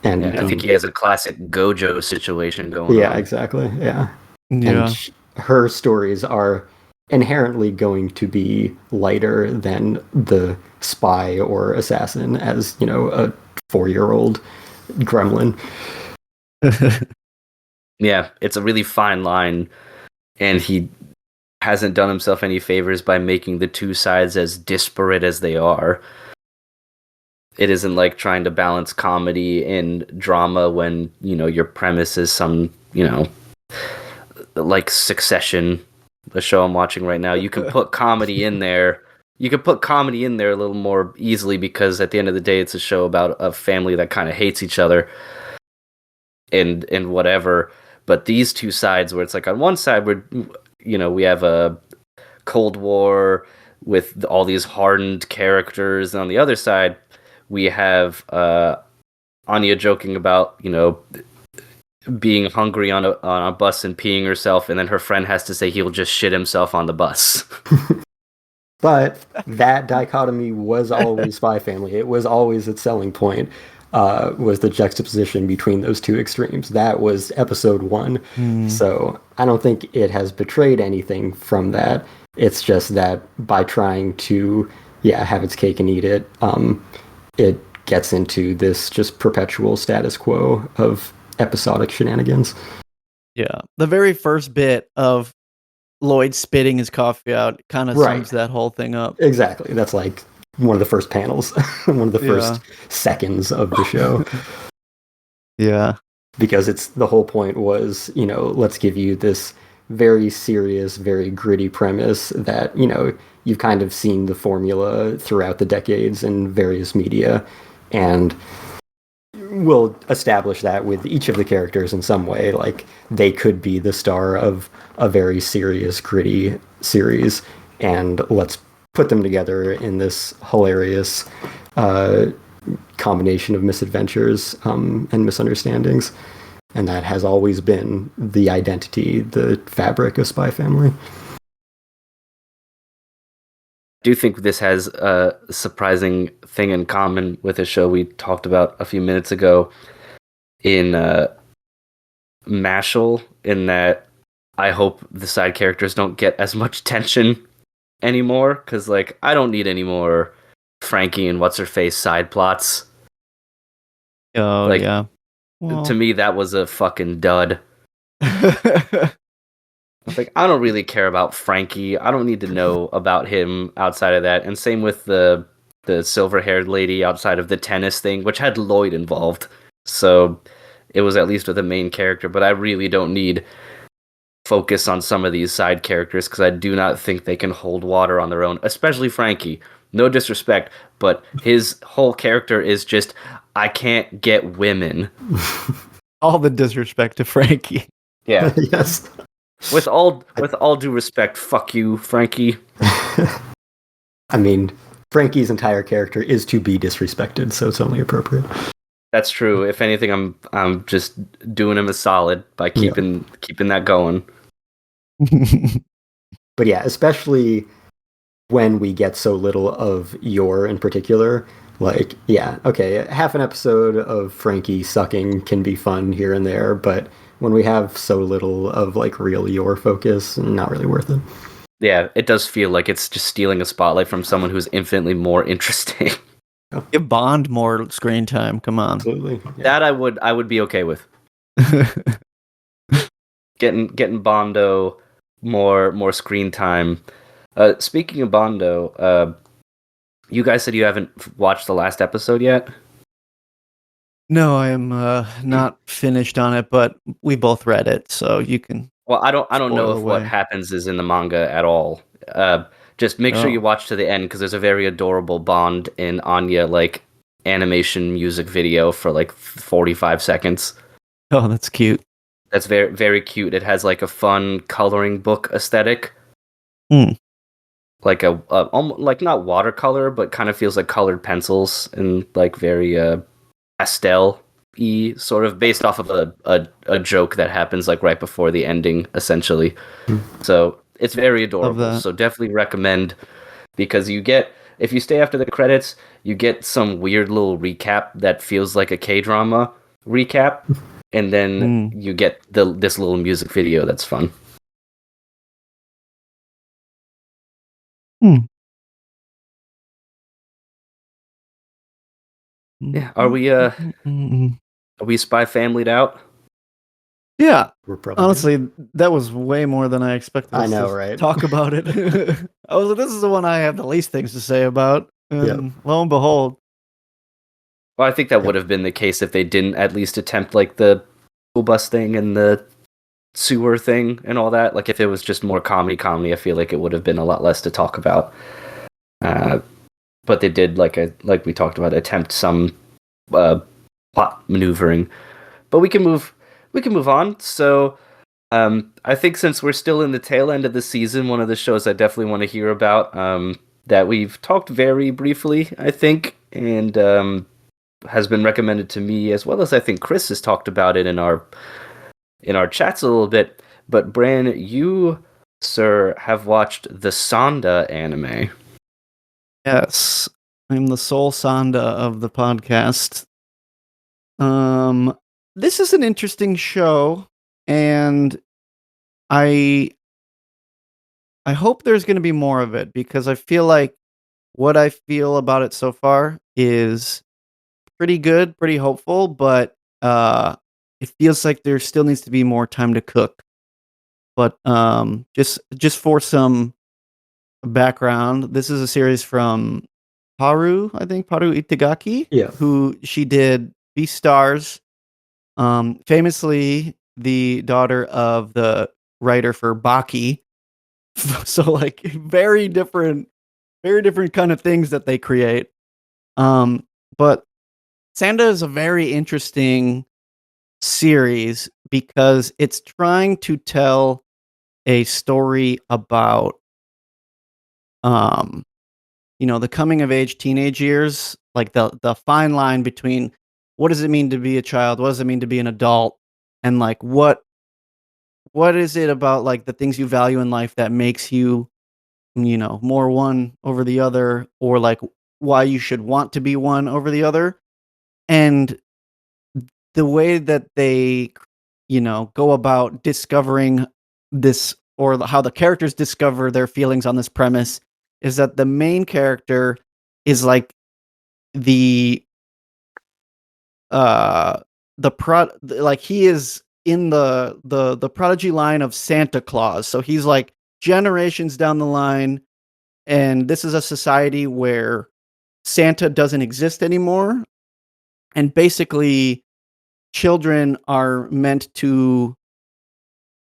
And I think he has a classic Gojo situation going on. Yeah, exactly. Yeah. And her stories are inherently going to be lighter than the spy or assassin as, a 4-year-old gremlin. Yeah, it's a really fine line, and he hasn't done himself any favors by making the two sides as disparate as they are. It isn't like trying to balance comedy and drama when, your premise is some, like Succession, the show I'm watching right now. You can put comedy in there. You can put comedy in there a little more easily because at the end of the day, it's a show about a family that kind of hates each other and whatever. But these two sides where it's like on one side, we have a Cold War with all these hardened characters. And on the other side, we have Anya joking about, being hungry on a bus and peeing herself, and then her friend has to say he'll just shit himself on the bus. But that dichotomy was always Spy Family. It was always its selling point, was the juxtaposition between those two extremes. That was episode 1. So I don't think it has betrayed anything from that. It's just that by trying to, have its cake and eat it, it gets into this just perpetual status quo of episodic shenanigans. Yeah. The very first bit of Lloyd spitting his coffee out kind of sums that whole thing up. Exactly. That's like one of the first panels, one of the first seconds of the show. Yeah. Because the whole point was, let's give you this very serious, very gritty premise that, you've kind of seen the formula throughout the decades in various media, and we'll establish that with each of the characters in some way. Like, they could be the star of a very serious, gritty series, and let's put them together in this hilarious combination of misadventures and misunderstandings. And that has always been the identity, the fabric of Spy Family. I do think this has a surprising thing in common with a show we talked about a few minutes ago in Mashal, in that I hope the side characters don't get as much tension anymore, because, I don't need any more Frankie and What's-Her-Face side plots. Oh, yeah. Well, to me, that was a fucking dud. I don't really care about Frankie. I don't need to know about him outside of that. And same with the silver-haired lady outside of the tennis thing, which had Lloyd involved. So it was at least with a main character. But I really don't need focus on some of these side characters because I do not think they can hold water on their own, especially Frankie. No disrespect, but his whole character is just, I can't get women. All the disrespect to Frankie. Yeah. Yes. With all due respect, fuck you, Frankie. I mean, Frankie's entire character is to be disrespected, so it's only appropriate. That's true. If anything, I'm just doing him a solid by keeping that going. But yeah, especially when we get so little of Yor in particular. Half an episode of Frankie sucking can be fun here and there, but when we have so little of real Yor focus, not really worth it. Yeah, it does feel like it's just stealing a spotlight from someone who's infinitely more interesting. Give Bond more screen time. Come on. Absolutely. Yeah. That I would be okay with. getting Bondo more screen time. Speaking of Bondo, you guys said you haven't watched the last episode yet? No, I am not finished on it, but we both read it, so you can. Well, I don't know if what happens is in the manga at all. Just make sure you watch to the end because there's a very adorable Bond and Anya animation music video for 45 seconds. Oh, that's cute. that's very very cute. It has like a fun coloring book aesthetic, Hmm. like almost like not watercolor, but kind of feels like colored pencils and like very pastel-y, sort of based off of a joke that happens like right before the ending, essentially. So it's very Love adorable. that. So definitely recommend, because you get, if you stay after the credits, you get some weird little recap that feels like a K-drama recap, and then Hmm. you get this little music video that's fun. Hmm. Yeah, are we Spy Family'd out? Yeah, We're probably good. honestly, that was way more than I expected I us know, to right? talk about it. I was like, this is the one I have the least things to say about. And lo and behold, Well, I think that Yep. would have been the case if they didn't at least attempt like the school bus thing and the sewer thing and all that. Like if it was just more comedy, I feel like it would have been a lot less to talk about. But they did, like we talked about, attempt some plot maneuvering. But we can move on. So I think since we're still in the tail end of the season, one of the shows I definitely want to hear about, that we've talked very briefly, I think, and has been recommended to me, as well as I think Chris has talked about it in our chats a little bit. But Bran, you, sir, have watched the Sonda anime. yes, I'm the sole Sonda of the podcast. Um, this is an interesting show, and I I hope there's going to be more of it because I feel like what I feel about it so far is pretty good, pretty hopeful, but it feels like there still needs to be more time to cook. But just for some background, this is a series from Paru Itagaki, Yeah. who she did Beastars, famously the daughter of the writer for Baki. So like very different kind of things that they create. But Sanda is a very interesting series because it's trying to tell a story about um the coming of age teenage years, like the fine line between what does it mean to be a child, what does it mean to be an adult, and like what is it about like the things you value in life that makes you more one over the other, or like why you should want to be one over the other. And the way that they go about discovering this, or how the characters discover their feelings on this premise, is that the main character is like the like he is in the prodigy line of Santa Claus, so he's like generations down the line, and this is a society where Santa doesn't exist anymore, and basically children are meant to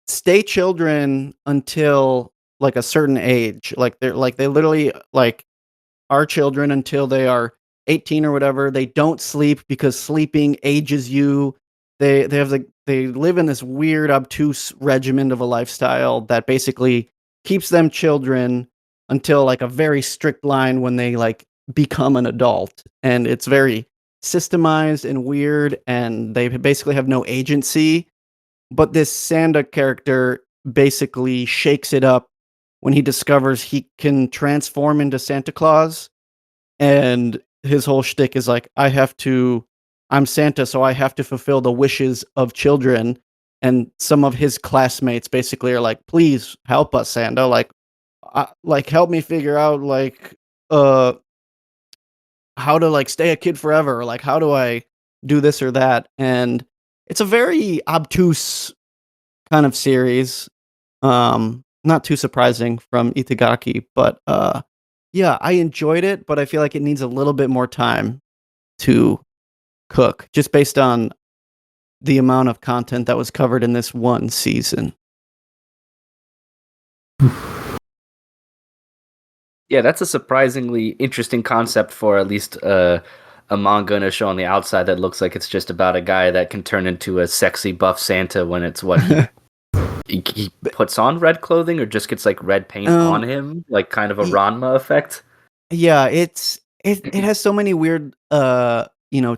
stay children until like a certain age. Like they literally like are children until they are 18 or whatever. They don't sleep because sleeping ages you. They live in this weird obtuse regimen of a lifestyle that basically keeps them children until like a very strict line when they like become an adult. And it's very systemized and weird, and they basically have no agency. But this Sanda character basically shakes it up when he discovers he can transform into Santa Claus, and his whole shtick is like, I'm Santa, so I have to fulfill the wishes of children. And some of his classmates basically are like, please help us, Santa. Like help me figure out uh how to like stay a kid forever. Like how do I do this or that? And it's a very obtuse kind of series. Not too surprising from Itagaki, but yeah, I enjoyed it, but I feel like it needs a little bit more time to cook, just based on the amount of content that was covered in this one season. Yeah, that's a surprisingly interesting concept for at least a a manga and a show on the outside that looks like it's just about a guy that can turn into a sexy buff Santa when it's what he puts on red clothing or just gets like red paint on him, like kind of a Ranma effect. Yeah, it has so many weird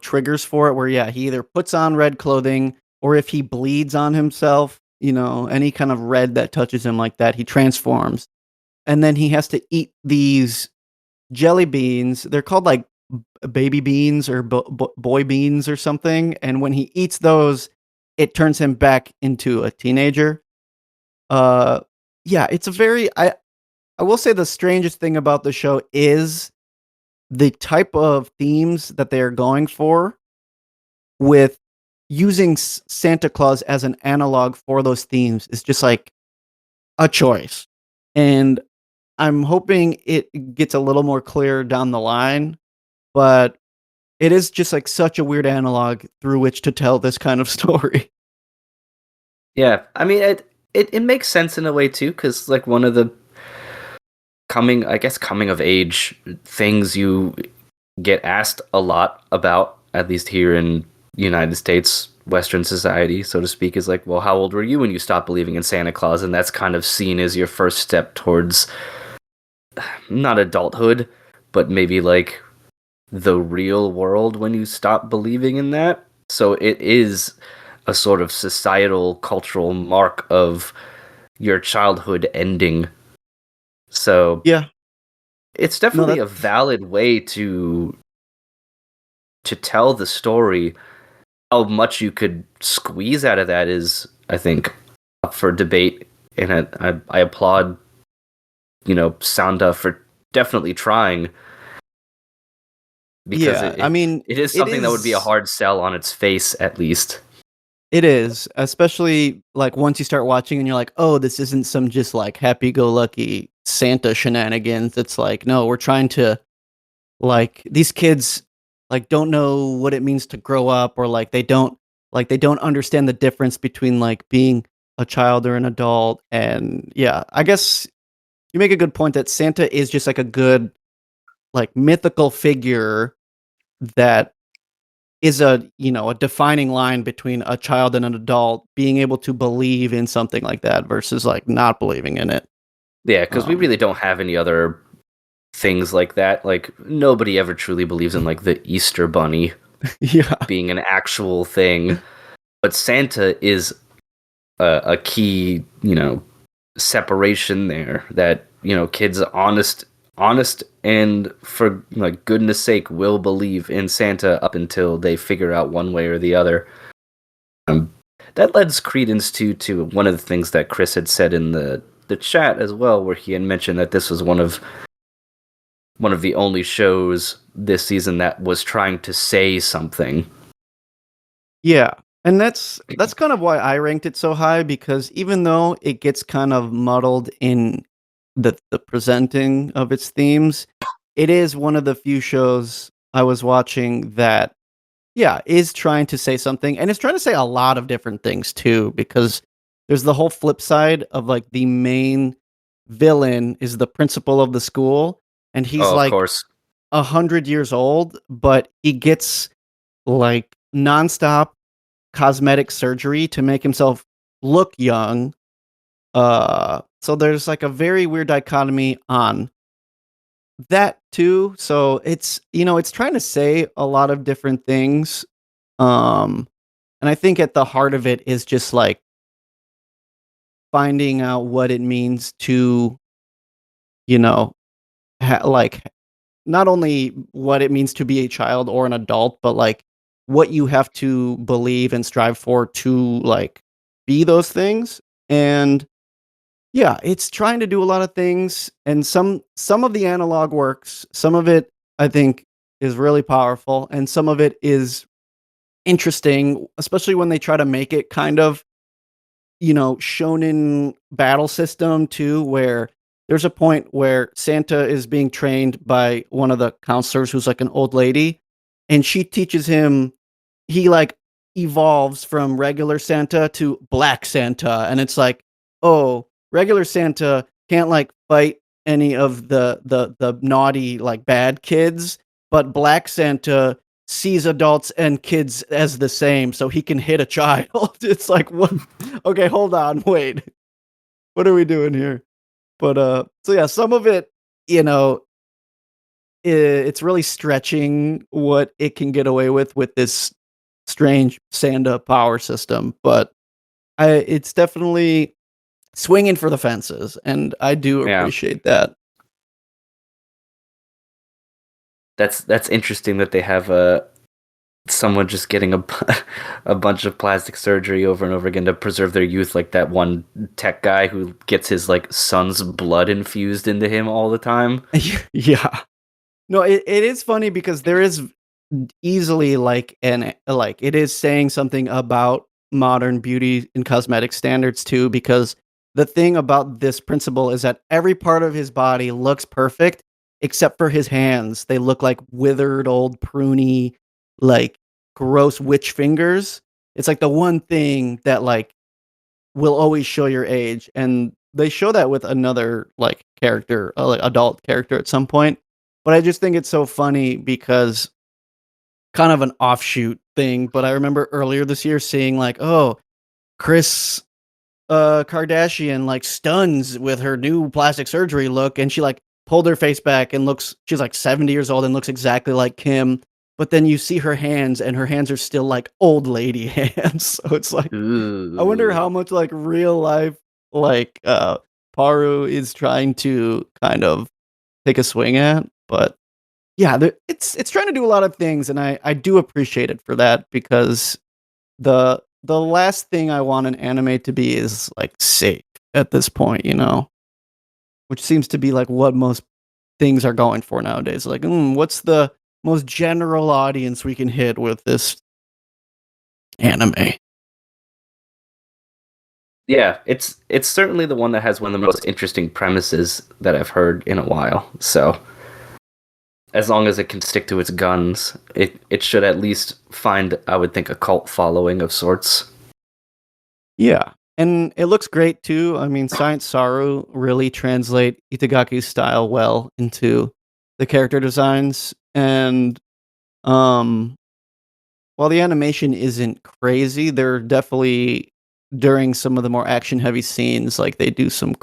triggers for it where he either puts on red clothing or if he bleeds on himself, any kind of red that touches him like that, he transforms. And then he has to eat these jelly beans. They're called like baby beans or boy beans or something. And when he eats those, it turns him back into a teenager. It's a very I will say the strangest thing about the show is the type of themes that they are going for with using Santa Claus as an analog for those themes is just like a choice. And I'm hoping it gets a little more clear down the line, but it is just like such a weird analog through which to tell this kind of story. Yeah, I mean, it makes sense in a way too, because like one of the coming of age things you get asked a lot about, at least here in United States, Western society, so to speak, is like, well, how old were you when you stopped believing in Santa Claus? And that's kind of seen as your first step towards not adulthood, but maybe like the real world when you stop believing in that. So it is a sort of societal, cultural mark of your childhood ending. So yeah, it's definitely a valid way to tell the story. How much you could squeeze out of that is, I think, up for debate. And I applaud, Sanda for definitely trying. Because it is something that would be a hard sell on its face, at least. It is, especially like once you start watching and you're like, oh, this isn't some just like happy-go-lucky Santa shenanigans. It's like, no, we're trying to, like, these kids like don't know what it means to grow up, or like they don't understand the difference between like being a child or an adult. And yeah, I guess you make a good point that Santa is just like a good like mythical figure that is a defining line between a child and an adult being able to believe in something like that versus like not believing in it. Yeah, because we really don't have any other things like that. Like nobody ever truly believes in like the Easter Bunny being an actual thing, but Santa is a key separation there that kids honest and for like goodness sake will believe in Santa up until they figure out one way or the other. That lends credence to one of the things that Chris had said in the chat as well, where he had mentioned that this was one of the only shows this season that was trying to say something. Yeah, and that's kind of why I ranked it so high, because even though it gets kind of muddled in the presenting of its themes, it is one of the few shows I was watching that is trying to say something, and it's trying to say a lot of different things too, because there's the whole flip side of like the main villain is the principal of the school, and he's like 100 years old, but he gets like nonstop cosmetic surgery to make himself look young. So there's like a very weird dichotomy on that too. So it's it's trying to say a lot of different things. And I think at the heart of it is just like finding out what it means to, like not only what it means to be a child or an adult, but like what you have to believe and strive for to like be those things. And yeah, it's trying to do a lot of things, and some of the analog works. Some of it I think is really powerful, and some of it is interesting, especially when they try to make it kind of shonen battle system too, where there's a point where Santa is being trained by one of the counselors who's like an old lady, and she teaches him, he like evolves from regular Santa to Black Santa, and it's like, oh, regular Santa can't like fight any of the naughty like bad kids, but Black Santa sees adults and kids as the same, so he can hit a child. It's like, what? Okay, hold on, wait. What are we doing here? But so yeah, some of it, you know, it's really stretching what it can get away with this strange Sanda power system, but it's definitely swinging for the fences, and I do Yeah. appreciate that. That's interesting that they have someone just getting a bunch of plastic surgery over and over again to preserve their youth, like that one tech guy who gets his like son's blood infused into him all the time. Yeah. No, it is funny because there is easily like it is saying something about modern beauty and cosmetic standards too, because the thing about this principle is that every part of his body looks perfect except for his hands. They look like withered old pruny, like gross witch fingers. It's like the one thing that like will always show your age, and they show that with another like character, like adult character at some point. But I just think it's so funny because kind of an offshoot thing. But I remember earlier this year seeing like, oh, Chris Kardashian like stuns with her new plastic surgery look, and she like pulled her face back and she's like 70 years old and looks exactly like Kim. But then you see her hands, and her hands are still like old lady hands. So it's like, Ooh. I wonder how much like real life like Paru is trying to kind of take a swing at. But yeah, it's trying to do a lot of things, and I do appreciate it for that, because the last thing I want an anime to be is like safe at this point, you know, which seems to be like what most things are going for nowadays. Like, what's the most general audience we can hit with this anime? Yeah, it's certainly the one that has one of the most interesting premises that I've heard in a while. So as long as it can stick to its guns, it should at least find, I would think, a cult following of sorts. Yeah, and it looks great too. I mean, Science Saru really translate Itagaki's style well into the character designs, and while the animation isn't crazy, they're definitely during some of the more action heavy scenes, like they do some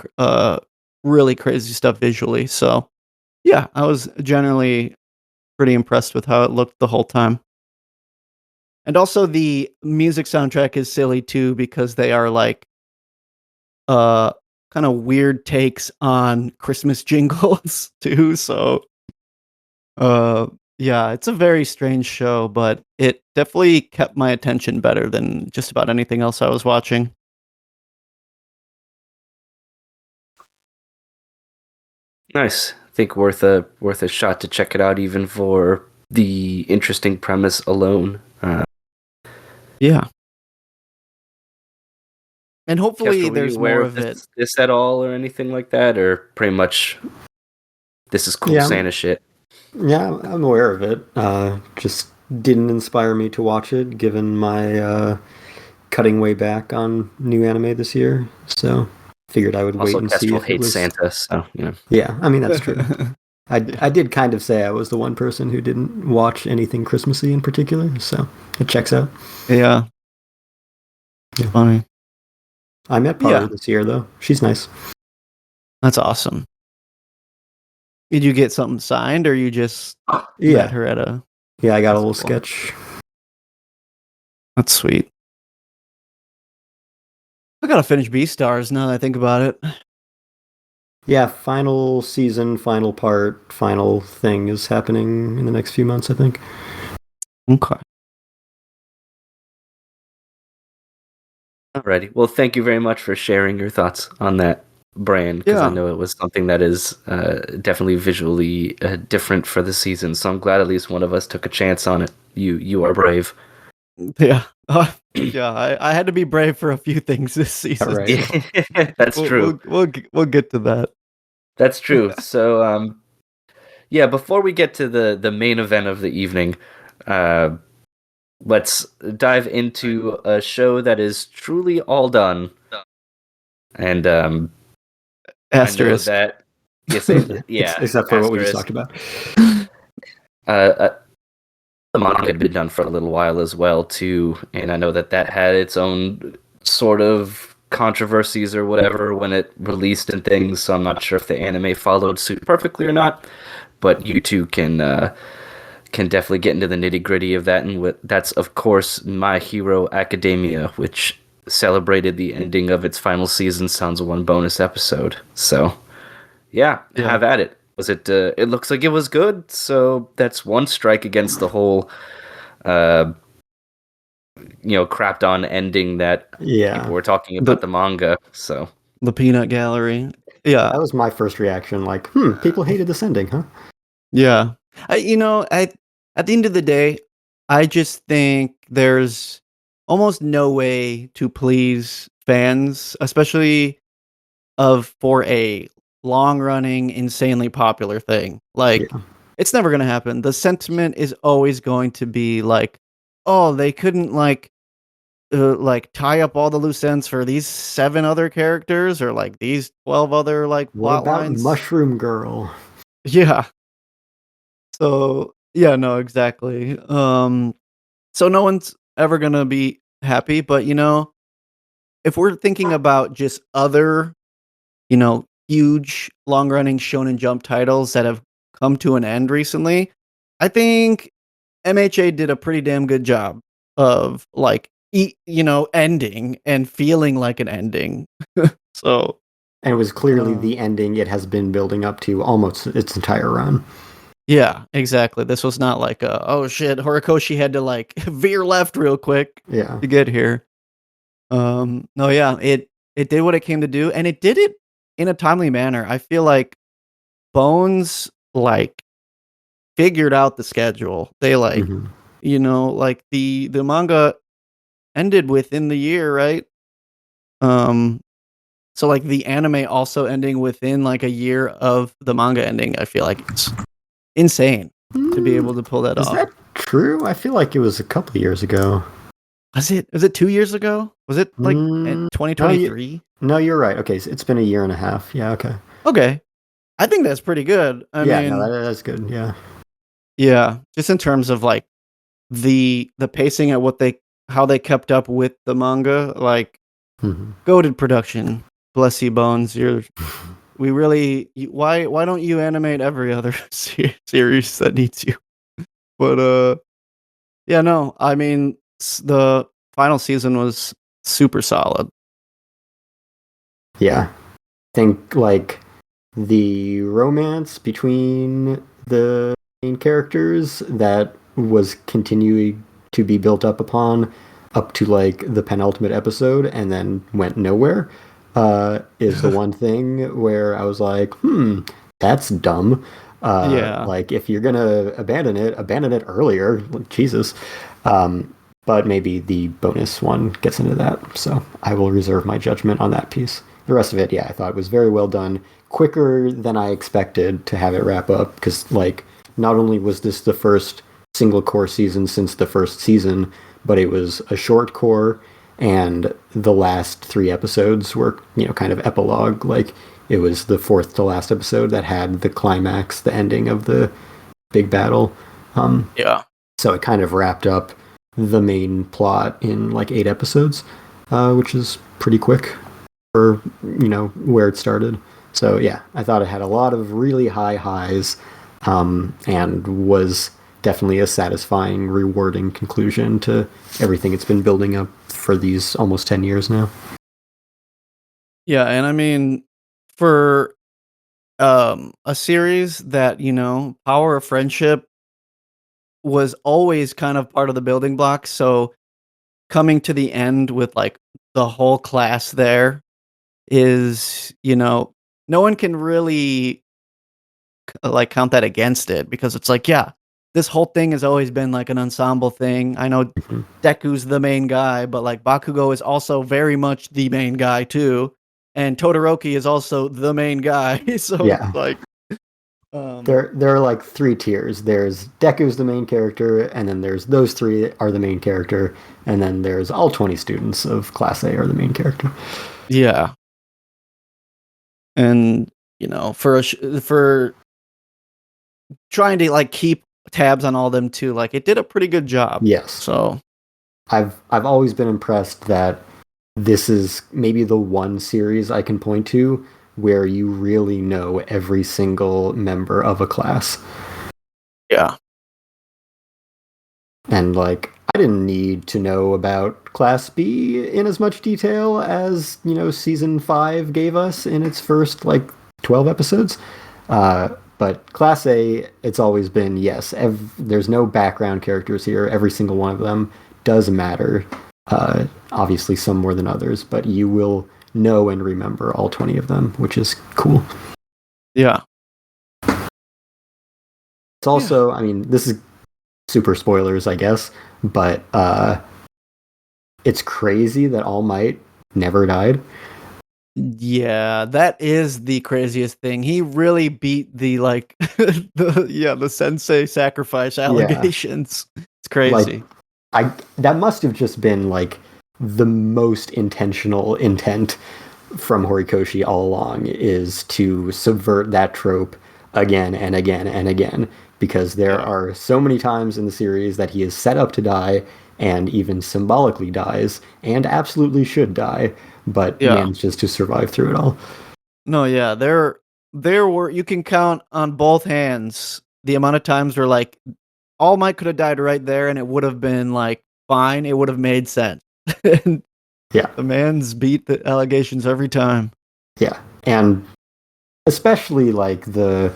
really crazy stuff visually. So yeah, I was generally pretty impressed with how it looked the whole time. And also the music soundtrack is silly too, because they are like kind of weird takes on Christmas jingles too. So yeah, it's a very strange show, but it definitely kept my attention better than just about anything else I was watching. Nice. I think worth a shot to check it out, even for the interesting premise alone. Yeah. And hopefully Kester, were you there's aware more of of it. this at all or anything like that, or pretty much this is cool Yeah. Santa shit? Yeah, I'm aware of it. Just didn't inspire me to watch it, given my cutting way back on new anime this year. So figured I would wait Also, and see Kestrel if it hates was. Santa, so you know. Yeah, I mean that's true. I did kind of say I was the one person who didn't watch anything Christmassy in particular, so it checks out. Yeah. Yeah. Funny. I met Paru this year though. She's nice. That's awesome. Did you get something signed, or you just Yeah. met her at a... Yeah, I got a That's little cool. sketch. That's sweet. I gotta finish Beastars now that I think about it. Yeah, final season, final part, final thing is happening in the next few months, I think. Okay. Alrighty. Well, thank you very much for sharing your thoughts on that brand, because I Yeah. know it was something that is definitely visually different for the season. So I'm glad at least one of us took a chance on it. You are brave. Yeah. Yeah, I had to be brave for a few things this season. Right. So That's true. We'll get to that. That's true. So, yeah, before we get to the main event of the evening, let's dive into a show that is truly all done. And Asterisk. I know that yeah, Except for what we just asterisk. talked about. the manga had been done for a little while as well too, and I know that had its own sort of controversies or whatever when it released and things. So I'm not sure if the anime followed suit perfectly or not, but you two can definitely get into the nitty gritty of that, and that's of course My Hero Academia, which celebrated the ending of its final season. Sounds one bonus episode. So yeah, have at it. Was it? It looks like it was good. So that's one strike against the whole, crapped on ending that people were talking about the manga. So the Peanut Gallery. Yeah, that was my first reaction. Like, people hated this ending, huh? Yeah, at the end of the day, I just think there's almost no way to please fans, especially for a long-running, insanely popular thing. Like, it's never going to happen. The sentiment is always going to be like, oh, they couldn't tie up all the loose ends for these 7 other characters or like these 12 other plot lines. Mushroom Girl? Yeah. So yeah, no, exactly. So no one's ever gonna be happy, but if we're thinking about just other, huge long-running Shonen Jump titles that have come to an end recently, I think MHA did a pretty damn good job of ending and feeling like an ending. So, and it was clearly the ending it has been building up to almost its entire run. Yeah, exactly. This was not like oh shit, Horikoshi had to veer left real quick to get here. No, yeah, it did what it came to do, and it did it in a timely manner. I feel like Bones figured out the schedule. They the manga ended within the year, right? So the anime also ending within a year of the manga ending. I feel like it's insane to be able to pull that off. Is that true? I feel like it was a couple of years ago. Was it 2 years ago? Was it 2023? No, you're right. Okay, so it's been a year and a half. Yeah, okay. Okay. I think that's pretty good. I mean, that's good. Yeah. Yeah, just in terms of the pacing at how they kept up with the manga, goated production. Bless you, Bones. Why don't you animate every other series that needs you? But yeah, no, I mean the final season was super solid. Yeah, I think the romance between the main characters that was continuing to be built up upon up to the penultimate episode and then went nowhere is the one thing where I was like, that's dumb. If you're gonna abandon it earlier. Jesus. But maybe the bonus one gets into that, so I will reserve my judgment on that piece. The rest of it, I thought it was very well done, quicker than I expected to have it wrap up, because not only was this the first single core season since the first season, but it was a short core, and the last 3 episodes were kind of epilogue. It was the 4th to last episode that had the climax, the ending of the big battle. So it kind of wrapped up the main plot in 8 episodes, which is pretty quick for where it started. So yeah, I thought it had a lot of really high highs, and was definitely a satisfying, rewarding conclusion to everything it's been building up for these almost 10 years now. Yeah, and I mean, for a series that Power of Friendship was always kind of part of the building blocks, so coming to the end with the whole class there is no one can really count that against it, because it's this whole thing has always been an ensemble thing. I know Deku's the main guy, but Bakugo is also very much the main guy too, and Todoroki is also the main guy. So yeah. There are 3 tiers. There's Deku's the main character, and then there's those 3 are the main character, and then there's all 20 students of Class A are the main character. Yeah. And for trying to keep tabs on all of them too. Like, it did a pretty good job. Yes. So I've always been impressed that this is maybe the one series I can point to where you really know every single member of a class. yeah. And like, I didn't need to know about Class B in as much detail as, season 5 gave us in its first 12 episodes. But Class A, it's always been, yes, there's no background characters here. Every single one of them does matter. Obviously some more than others, but you will know and remember all 20 of them, which is cool. Yeah. It's also, I mean, this is super spoilers, I guess, but it's crazy that All Might never died. Yeah, that is the craziest thing. He really beat the the sensei sacrifice allegations. It's crazy. That must have just been the most intentional intent from Horikoshi all along, is to subvert that trope again and again and again, because there are so many times in the series that he is set up to die and even symbolically dies and absolutely should die, but manages to survive through it all. No, yeah, there were, you can count on both hands the amount of times where All Might could have died right there and it would have been fine, it would have made sense. Yeah. The man's beat the allegations every time. Yeah. And especially the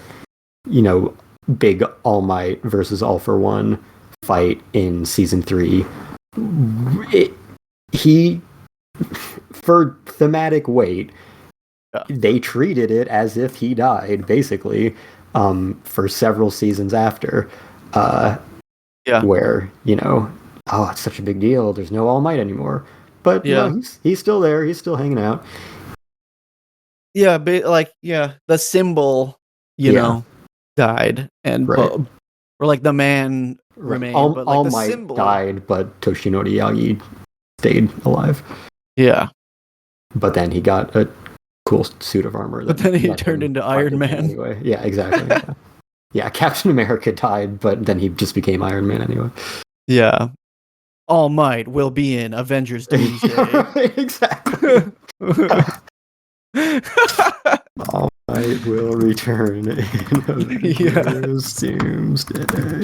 big All Might versus All for One fight in season 3. For thematic weight, they treated it as if he died, basically, for several seasons after. Where, it's such a big deal, there's no All Might anymore. But he's still there, he's still hanging out. Yeah, but the symbol, died, and or the man remained. But All the Might symbol died, but Toshinori Yagi stayed alive. Yeah. But then he got a cool suit of armor. But then he turned into Iron Man. Anyway. Yeah, exactly. Yeah, Captain America died, but then he just became Iron Man anyway. Yeah. All Might will be in Avengers Doomsday. Exactly. All Might will return in Avengers Doomsday.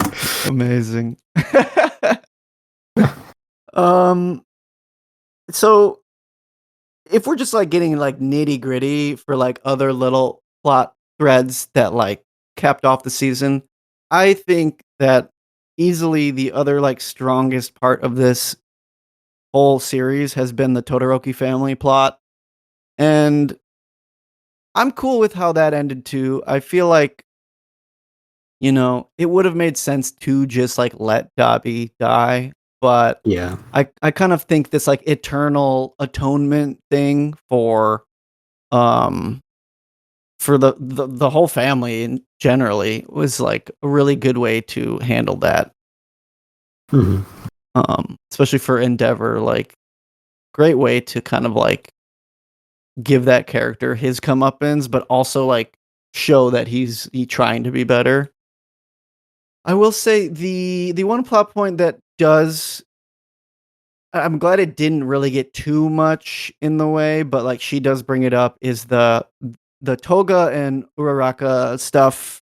Amazing. So if we're just getting nitty gritty for other little plot threads that capped off the season, I think that easily the other strongest part of this whole series has been the Todoroki family plot, and I'm cool with how that ended too. I feel it would have made sense to just let Dabi die, but I kind of think this eternal atonement thing for the whole family and generally was a really good way to handle that. Mm-hmm. Especially for Endeavor, great way to kind of give that character his comeuppance, but also show that he's trying to be better. I will say the one plot point that I'm glad it didn't really get too much in the way, but she does bring it up, is the Toga and Uraraka stuff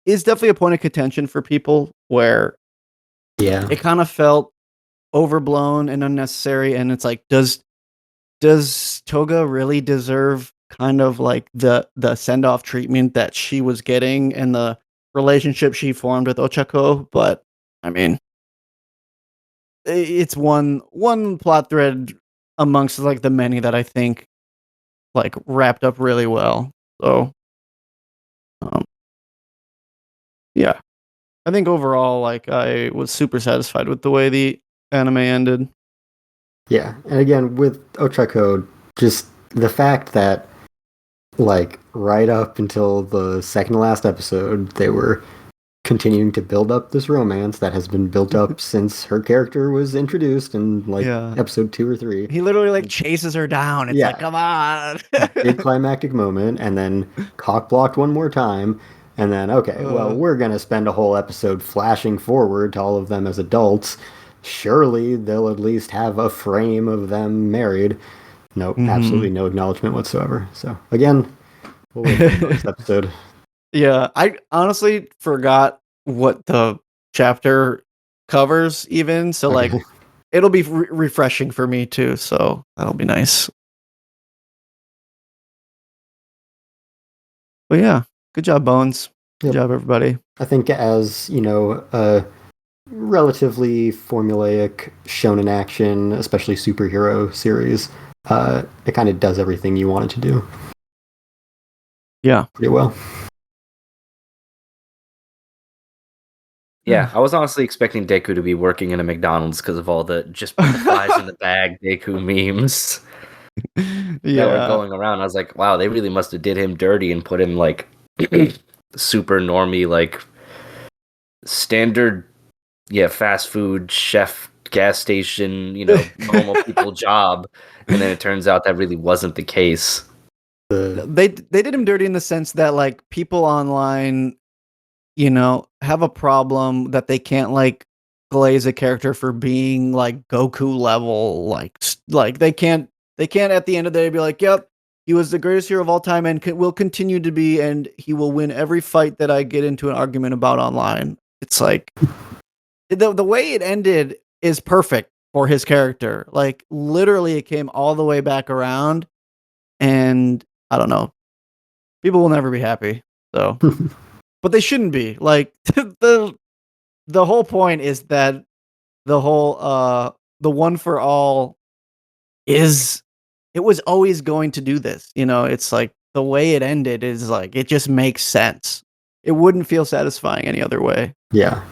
is definitely a point of contention for people, where it kind of felt overblown and unnecessary, and it's does Toga really deserve kind of the send-off treatment that she was getting and the relationship she formed with Ochako? But I mean, it's one plot thread amongst the many that I think wrapped up really well. So yeah, I think overall I was super satisfied with the way the anime ended. Yeah, and again with Ochako, just the fact that right up until the second to last episode, they were continuing to build up this romance that has been built up since her character was introduced in episode 2 or 3. He literally chases her down. It's come on. Big climactic moment, and then cock blocked one more time. And then, okay, well, we're going to spend a whole episode flashing forward to all of them as adults. Surely they'll at least have a frame of them married. Nope, absolutely no acknowledgement whatsoever. So, again, we'll wait for the next episode. Yeah, I honestly forgot what the chapter covers even. So, like, it'll be refreshing for me too. So, that'll be nice. But yeah, good job, Bones. Good job, everybody. I think as, a relatively formulaic shonen action, especially superhero series, it kind of does everything you want it to do. Yeah. Pretty well. Yeah, I was honestly expecting Deku to be working in a McDonald's because of all the just put the flies in the bag Deku memes that were going around. I was like, wow, they really must have did him dirty and put him like super normie, like standard, fast food chef gas station, normal people job. And then it turns out that really wasn't the case. They did him dirty in the sense that like people online, have a problem that they can't like glaze a character for being like Goku level, like they can't at the end of the day be like, yep, he was the greatest hero of all time and will continue to be, and he will win every fight that I get into an argument about online. It's like the way it ended is perfect for his character. Like literally it came all the way back around, and I don't know. People will never be happy. So but they shouldn't be. Like the whole point is that the whole the one for all is it was always going to do this. It's like the way it ended is like it just makes sense. It wouldn't feel satisfying any other way. Yeah.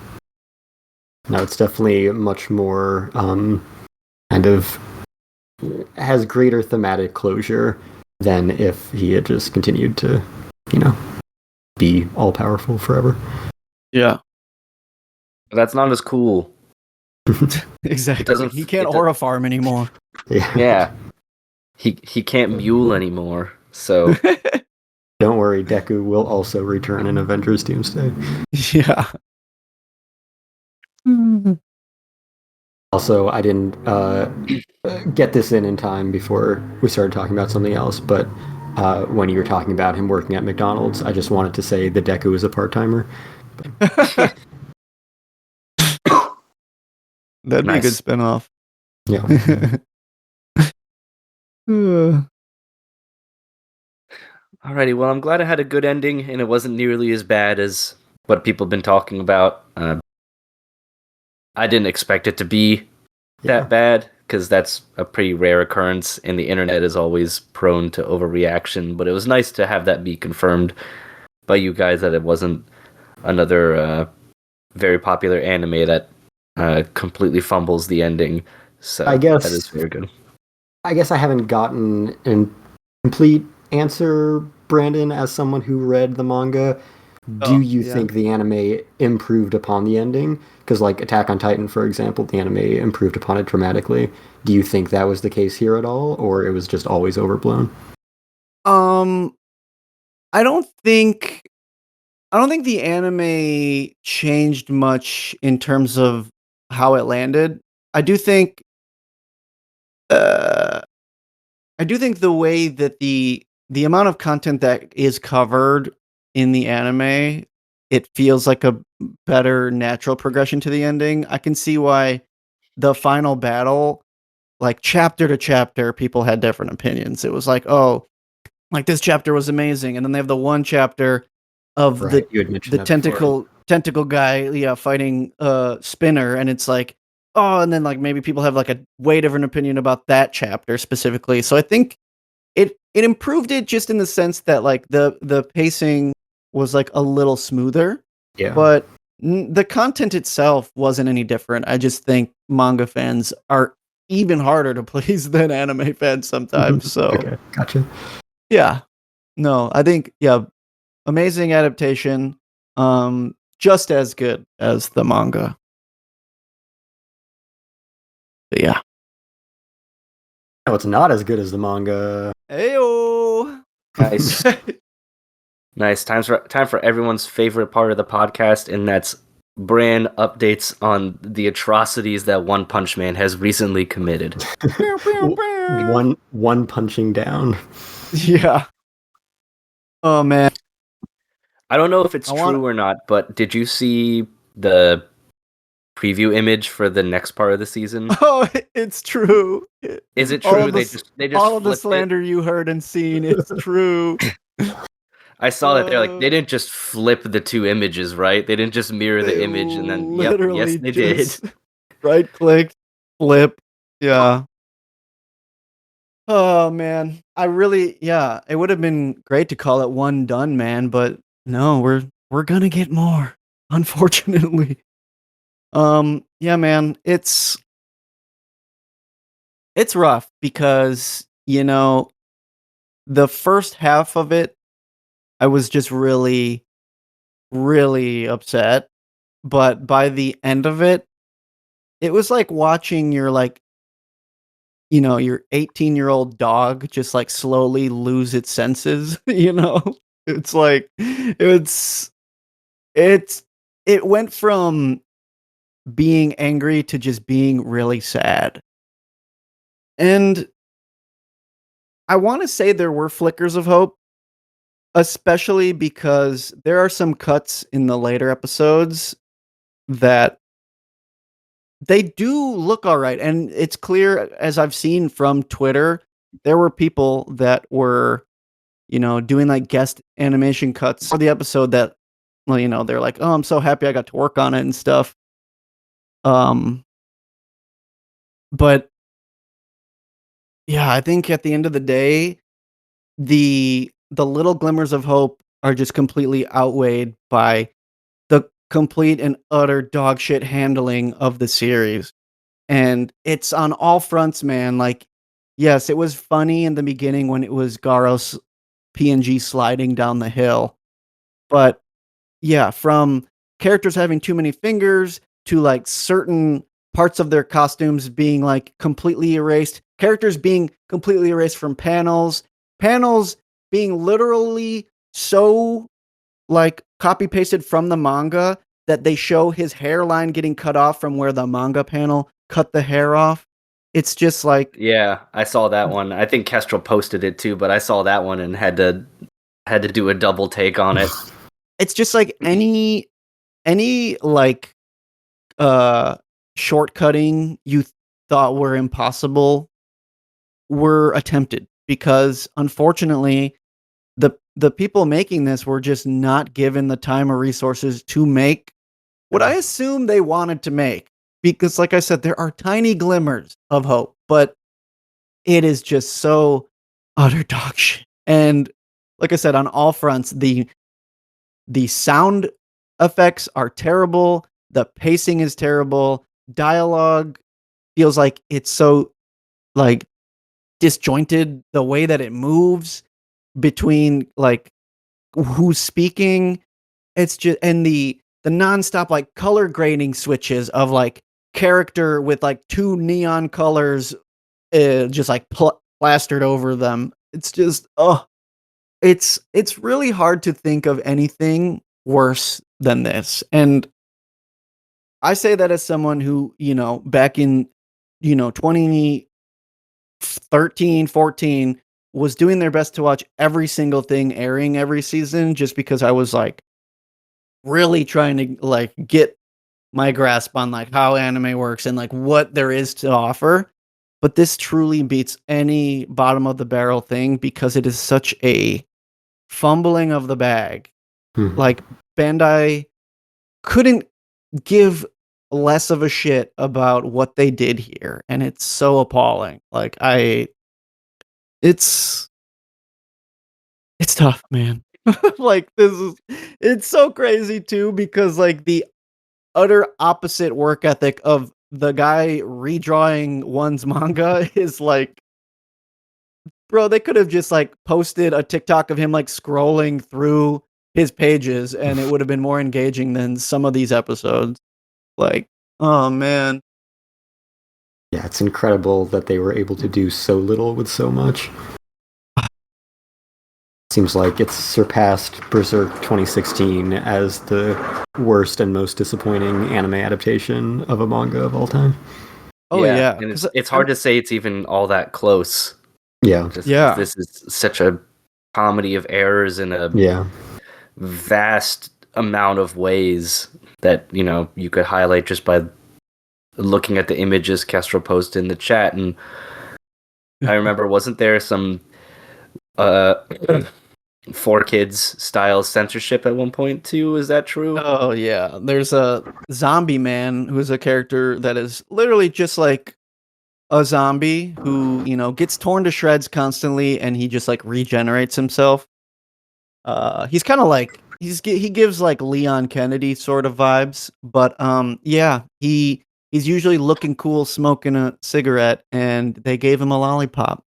No, it's definitely much more kind of has greater thematic closure than if he had just continued to, be all powerful forever. Yeah. That's not as cool. Exactly. He can't aura farm anymore. Yeah. He can't mule anymore. So don't worry, Deku will also return in Avengers Doomsday. Yeah. Also, I didn't get this in time before we started talking about something else, but when you were talking about him working at McDonald's, I just wanted to say that Deku is a part-timer. That'd be a good spinoff. Yeah. Alrighty, well, I'm glad it had a good ending, and it wasn't nearly as bad as what people have been talking about. I didn't expect it to be that bad, because that's a pretty rare occurrence, and the internet is always prone to overreaction, but it was nice to have that be confirmed by you guys that it wasn't another very popular anime that completely fumbles the ending. So I guess that is very good. I guess I haven't gotten a complete answer, Brandon, as someone who read the manga. Do you think the anime improved upon the ending? Because, like, Attack on Titan, for example, the anime improved upon it dramatically. Do you think that was the case here at all, or it was just always overblown? I don't think the anime changed much in terms of how it landed. I do think the way that the amount of content that is covered in the anime, it feels like a better natural progression to the ending. I can see why the final battle, like chapter to chapter, people had different opinions. It was like, oh, like this chapter was amazing, and then they have the one chapter of the tentacle guy, fighting Spinner, and it's like, oh, and then like maybe people have like a way different opinion about that chapter specifically. So I think it improved it just in the sense that like the pacing was like a little smoother. Yeah. But the content itself wasn't any different. I just think manga fans are even harder to please than anime fans sometimes. So okay, gotcha. Yeah. No, I think amazing adaptation. Just as good as the manga. But yeah. No, it's not as good as the manga. Heyo. Nice. Nice. Time for everyone's favorite part of the podcast, and that's brand updates on the atrocities that One Punch Man has recently committed. One punching down. Yeah. Oh man. I don't know if it's true or not, but did you see the preview image for the next part of the season? Oh, it's true. Is it true? They just all of the flipped slander you heard and seen. It's true. I saw that they're like they didn't just flip the two images, right? They didn't just mirror the image and then yes, they did. Right click, flip. Yeah. Oh man. It would have been great to call it one done, man, but no, we're gonna get more, unfortunately. Yeah, man, it's rough because, the first half of it I was just really, really upset. But by the end of it, it was like watching your your 18-year-old dog just like slowly lose its senses, It's like it's it went from being angry to just being really sad. And I want to say there were flickers of hope, especially because there are some cuts in the later episodes that they do look all right, and it's clear, as I've seen from Twitter, there were people that were, doing, like, guest animation cuts for the episode that, well, they're like, "Oh, I'm so happy I got to work on it and stuff." Um, but yeah, I think at the end of the day, the little glimmers of hope are just completely outweighed by the complete and utter dog shit handling of the series. And it's on all fronts, man. Like, yes, it was funny in the beginning when it was Garos PNG sliding down the hill. But yeah, from characters having too many fingers to like certain parts of their costumes being like completely erased, characters being completely erased from panels being literally so like copy pasted from the manga that they show his hairline getting cut off from where the manga panel cut the hair off. It's just like, yeah, I saw that one. I think Kestrel posted it too, but I saw that one and had to do a double take on it. It's just like any like shortcutting you thought were impossible were attempted, because unfortunately the people making this were just not given the time or resources to make what I assume they wanted to make. Because like I said, there are tiny glimmers of hope, but it is just so utter dog shit. And like I said, on all fronts, the sound effects are terrible, the pacing is terrible, dialogue feels like it's so like disjointed, the way that it moves between like who's speaking. It's just, and the nonstop like color grading switches of like character with like two neon colors just like plastered over them. It's just it's really hard to think of anything worse than this. And I say that as someone who, back in 2013, 14 was doing their best to watch every single thing airing every season, just because I was like really trying to like get my grasp on like how anime works and like what there is to offer. But this truly beats any bottom of the barrel thing because it is such a fumbling of the bag. Like Bandai couldn't give less of a shit about what they did here, and it's so appalling. Like it's tough, man. Like it's so crazy too, because like the utter opposite work ethic of the guy redrawing one's manga is like, bro, they could have just like posted a TikTok of him like scrolling through his pages and it would have been more engaging than some of these episodes. Like, oh man. Yeah, it's incredible that they were able to do so little with so much. seems like it's surpassed Berserk 2016 as the worst and most disappointing anime adaptation of a manga of all time. Oh yeah, and it's hard to say it's even all that close. Yeah. Just 'cause this is such a comedy of errors in a vast amount of ways that, you know, you could highlight just by looking at the images Castro posted in the chat. And I remember, wasn't there some 4Kids style censorship at one point too? Is that true? Oh yeah, there's a zombie man who's a character that is literally just like a zombie who, you know, gets torn to shreds constantly, and he just like regenerates himself. He's kind of like he gives like Leon Kennedy sort of vibes, but yeah, he's usually looking cool, smoking a cigarette, and they gave him a lollipop.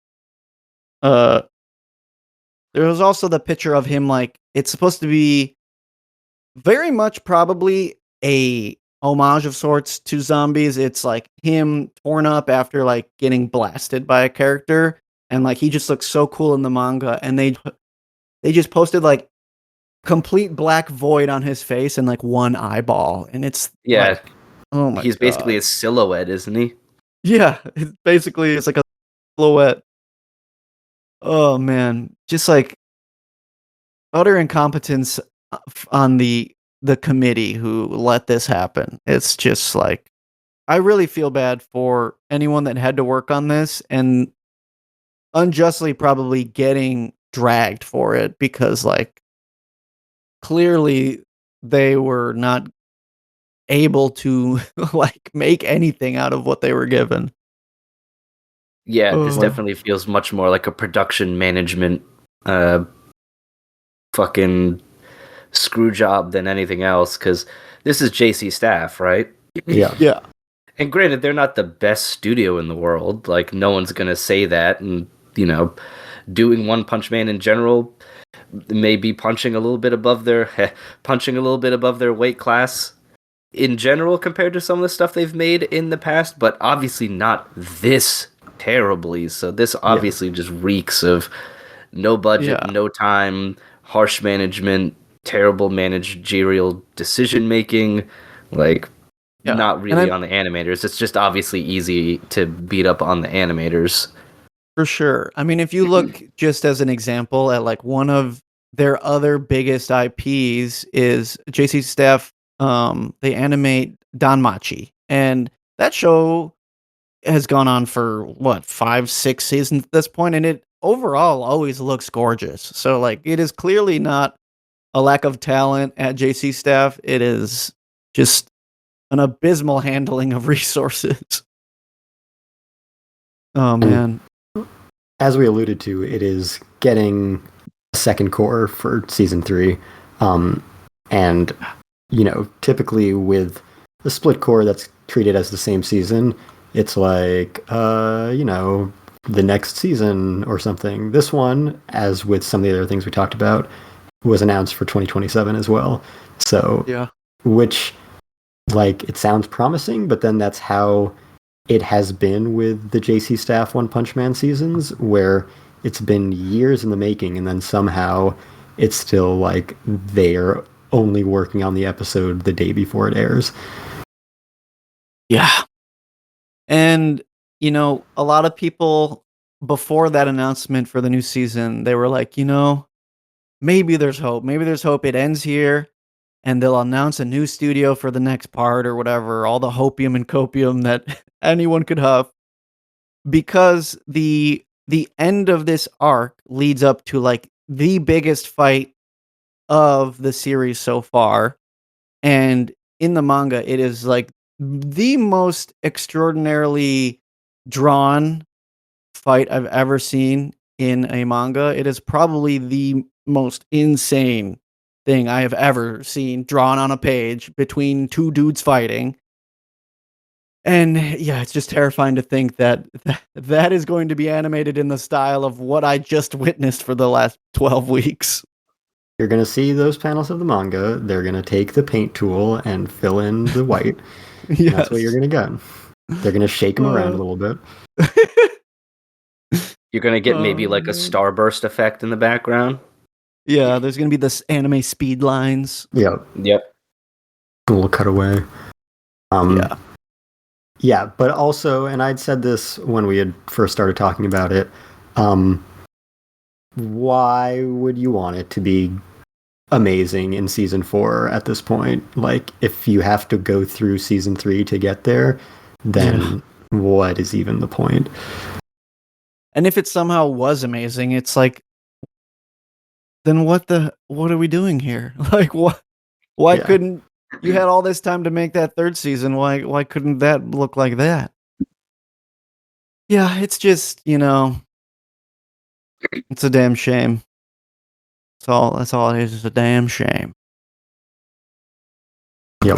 There was also the picture of him, like, it's supposed to be very much probably a homage of sorts to zombies. It's like him torn up after like getting blasted by a character, and like he just looks so cool in the manga, and they just posted like complete black void on his face and like one eyeball, and it's like, oh my he's God. basically a silhouette, isn't he? Yeah, it's like a silhouette. Oh man, just like utter incompetence on the committee who let this happen. It's just like, I really feel bad for anyone that had to work on this and unjustly probably getting dragged for it, because like clearly they were not able to like make anything out of what they were given. Yeah, this definitely feels much more like a production management fucking screw job than anything else, because this is JC Staff, right? Yeah. And granted, they're not the best studio in the world. Like, no one's gonna say that. And, you know, doing One Punch Man in general may be punching a little bit above their weight class in general compared to some of the stuff they've made in the past, but obviously not this terribly. So this obviously just reeks of no budget, no time, harsh management, terrible managerial decision making, like not really on the animators. It's just obviously easy to beat up on the animators. For sure. I mean, if you look just as an example at like one of their other biggest IPs is JC Staff, they animate Danmachi, and that show has gone on for what, 5-6 seasons at this point, and it overall always looks gorgeous. So like, it is clearly not a lack of talent at JC Staff. It is just an abysmal handling of resources. Oh man. As we alluded to, it is getting a second core for season 3. And, you know, typically with the split core that's treated as the same season, it's like, you know, the next season or something. This one, as with some of the other things we talked about, was announced for 2027 as well. So, which, like, it sounds promising, but then that's how it has been with the JC Staff One Punch Man seasons, where it's been years in the making, and then somehow it's still like they're only working on the episode the day before it airs. Yeah. And, you know, a lot of people before that announcement for the new season, they were like, you know, maybe there's hope. Maybe there's hope it ends here and they'll announce a new studio for the next part or whatever, all the hopium and copium that anyone could huff. Because the end of this arc leads up to like the biggest fight of the series so far. And in the manga, it is like the most extraordinarily drawn fight I've ever seen in a manga. It is probably the most insane thing I have ever seen drawn on a page between two dudes fighting. And yeah, it's just terrifying to think that that is going to be animated in the style of what I just witnessed for the last 12 weeks. You're going to see those panels of the manga. They're going to take the paint tool and fill in the white. Yes. That's what you're going to get. They're going to shake them around a little bit. You're going to get maybe like a starburst effect in the background. Yeah, there's gonna be this anime speed lines. Yep. Yep. A little cutaway. Yeah. Yeah, but also, and I'd said this when we had first started talking about it, why would you want it to be amazing in season 4 at this point? Like, if you have to go through season 3 to get there, then what is even the point? And if it somehow was amazing, it's like, then what are we doing here? Like, what? Why couldn't you had all this time to make that third season? Why couldn't that look like that? Yeah, it's just, it's a damn shame. That's all it is. It's a damn shame. Yep.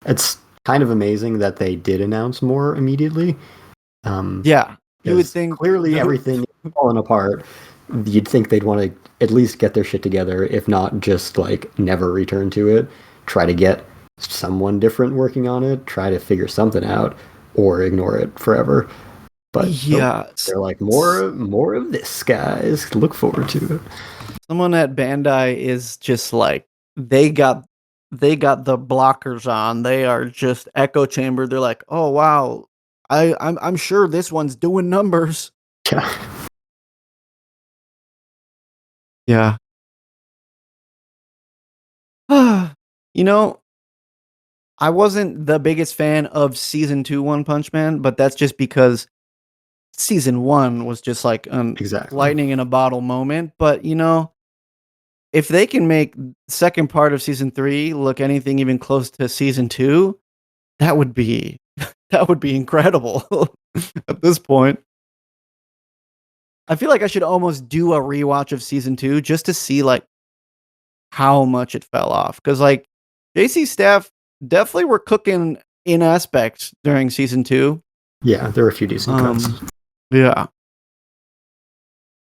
It's kind of amazing that they did announce more immediately. Yeah, you would think clearly everything is falling apart. You'd think they'd want to at least get their shit together, if not just like never return to it. Try to get someone different working on it. Try to figure something out, or ignore it forever. But yeah, they're like more of this, guys. Look forward to it. Someone at Bandai is just like they got the blockers on. They are just echo chamber. They're like, oh wow, I'm sure this one's doing numbers. Yeah. Yeah. I wasn't the biggest fan of season 2 One Punch Man, but that's just because season 1 was just like Exactly. lightning in a bottle moment. But if they can make second part of season 3 look anything even close to season 2, that would be incredible at this point. I feel like I should almost do a rewatch of season 2 just to see like how much it fell off, because like JC staff definitely were cooking in aspects during season 2. Yeah, there were a few decent cuts. Yeah.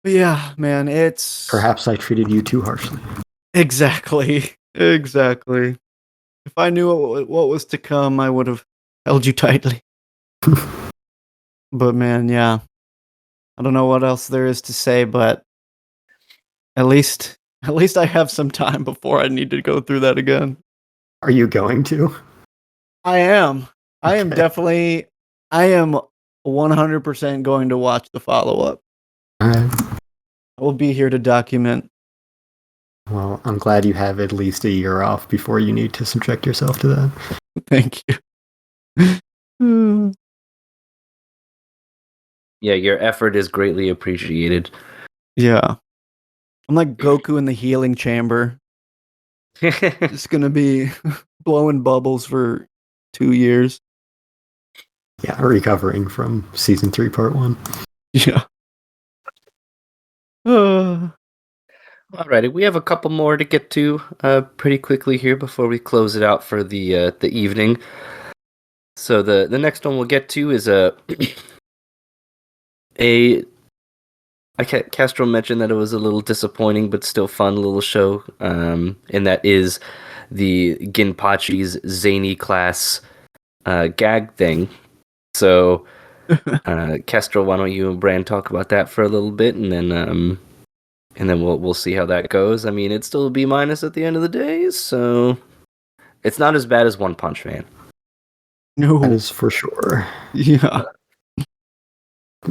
But yeah, man, it's Perhaps I treated you too harshly. Exactly. If I knew what was to come, I would have held you tightly. But man, yeah. I don't know what else there is to say, but at least I have some time before I need to go through that again. Are you going to? I am. I am Okay. definitely. I am 100% going to watch the follow-up. I will be here to document. Well, I'm glad you have at least a year off before you need to subject yourself to that. Thank you. Yeah, your effort is greatly appreciated. Yeah. I'm like Goku in the healing chamber. It's gonna be blowing bubbles for 2 years. Yeah, recovering from season 3, part 1. Yeah. Alrighty, we have a couple more to get to pretty quickly here before we close it out for the evening. So the next one we'll get to is Castro mentioned that it was a little disappointing but still fun little show, and that is the Ginpachi's zany class gag thing. So, Castro, why don't you and Brand talk about that for a little bit, and then we'll see how that goes. I mean, it's still a B- at the end of the day, so it's not as bad as One Punch Man. No, that is for sure. Yeah,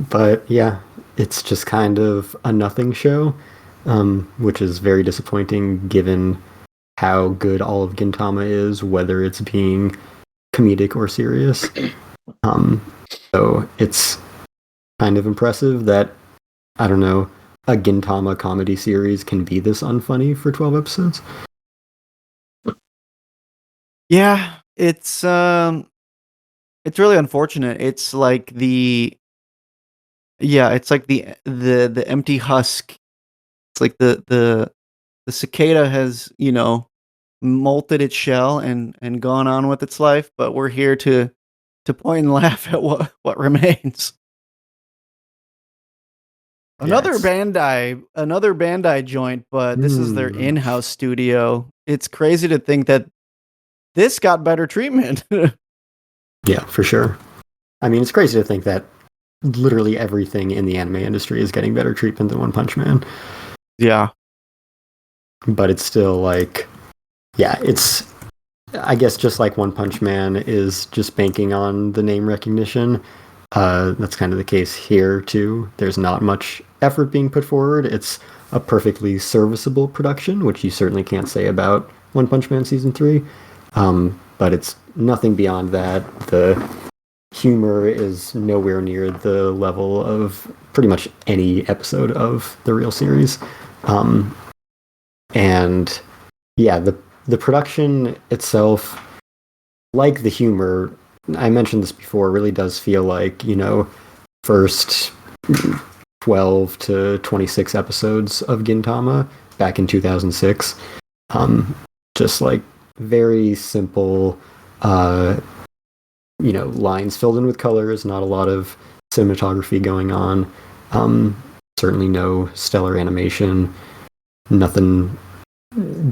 but yeah, it's just kind of a nothing show, which is very disappointing given how good all of Gintama is, whether it's being comedic or serious. So it's kind of impressive that, I don't know, a Gintama comedy series can be this unfunny for 12 episodes. Yeah, it's really unfortunate. It's like the empty husk. It's like the cicada has, molted its shell and gone on with its life, but we're here to point and laugh at what remains. Another Bandai joint, but this is their in-house studio. It's crazy to think that this got better treatment. Yeah, for sure. I mean, it's crazy to think that literally everything in the anime industry is getting better treatment than One Punch Man. Yeah. But it's still like, yeah, it's, I guess just like One Punch Man is just banking on the name recognition. That's kind of the case here too. There's not much effort being put forward. It's a perfectly serviceable production, which you certainly can't say about One Punch Man season 3. But it's nothing beyond that. The humor is nowhere near the level of pretty much any episode of the real series. And yeah, the production itself, like the humor, I mentioned this before, really does feel like, first 12 to 26 episodes of Gintama back in 2006. Just like very simple, lines filled in with colors, not a lot of cinematography going on. Certainly no stellar animation, nothing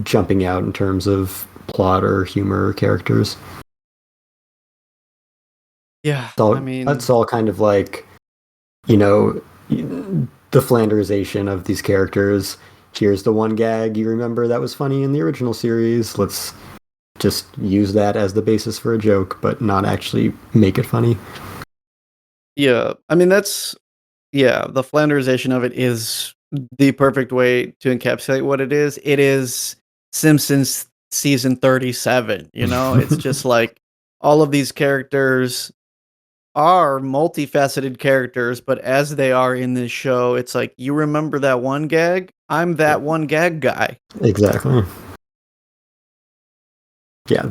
jumping out in terms of plot or humor or characters. Yeah, That's all kind of like, the Flandersation of these characters. Here's the one gag you remember that was funny in the original series. Let's just use that as the basis for a joke, but not actually make it funny. Yeah, the Flandersation of it is the perfect way to encapsulate what it is. It is Simpsons season 37, It's just like all of these characters are multifaceted characters, but as they are in this show, it's like, you remember that one gag? I'm that one gag guy. Exactly. Yeah,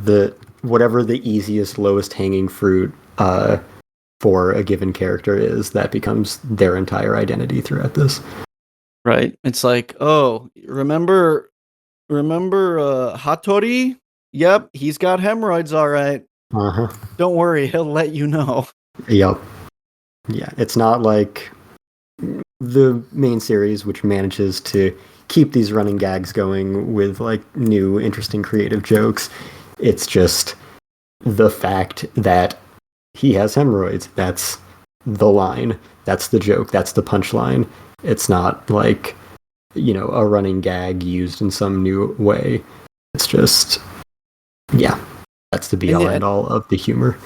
whatever the easiest, lowest hanging fruit for a given character is, that becomes their entire identity throughout this. Right. It's like, oh, remember Hattori? Yep, he's got hemorrhoids, all right. Uh-huh. Don't worry, he'll let you know. Yep. Yeah, it's not like the main series, which manages to keep these running gags going with like new, interesting, creative jokes. It's just the fact that he has hemorrhoids. That's the line. That's the joke. That's the punchline. It's not like, a running gag used in some new way. It's just, yeah, that's the be-all end-all of the humor.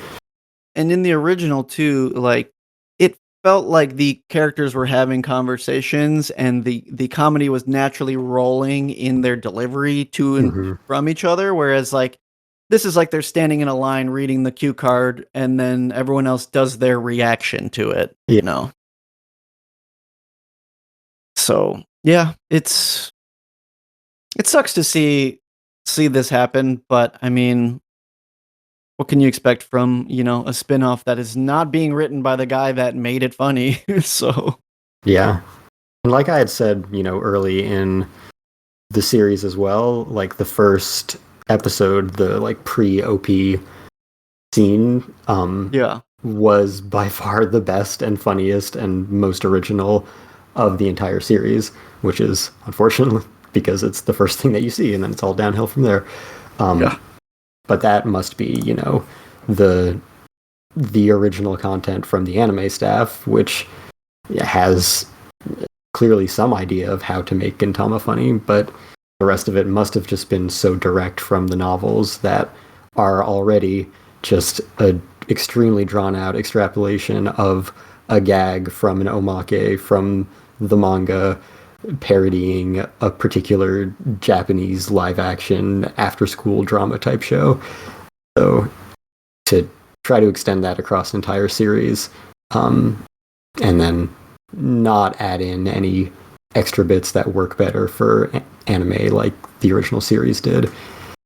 And in the original, too, like, it felt like the characters were having conversations and the comedy was naturally rolling in their delivery to and from each other, whereas, like, this is like they're standing in a line reading the cue card and then everyone else does their reaction to it, So, yeah, it sucks to see this happen, but I mean, what can you expect from, a spin-off that is not being written by the guy that made it funny? So, yeah. And like I had said, early in the series as well, like the first episode, the like pre-OP scene was by far the best and funniest and most original of the entire series, which is unfortunate because it's the first thing that you see and then it's all downhill from there. But that must be, the original content from the anime staff, which has clearly some idea of how to make Gintama funny, but the rest of it must have just been so direct from the novels that are already just a extremely drawn out extrapolation of a gag from an omake from the manga parodying a particular Japanese live action after school drama type show. So to try to extend that across an entire series, and then not add in any extra bits that work better for anime like the original series did,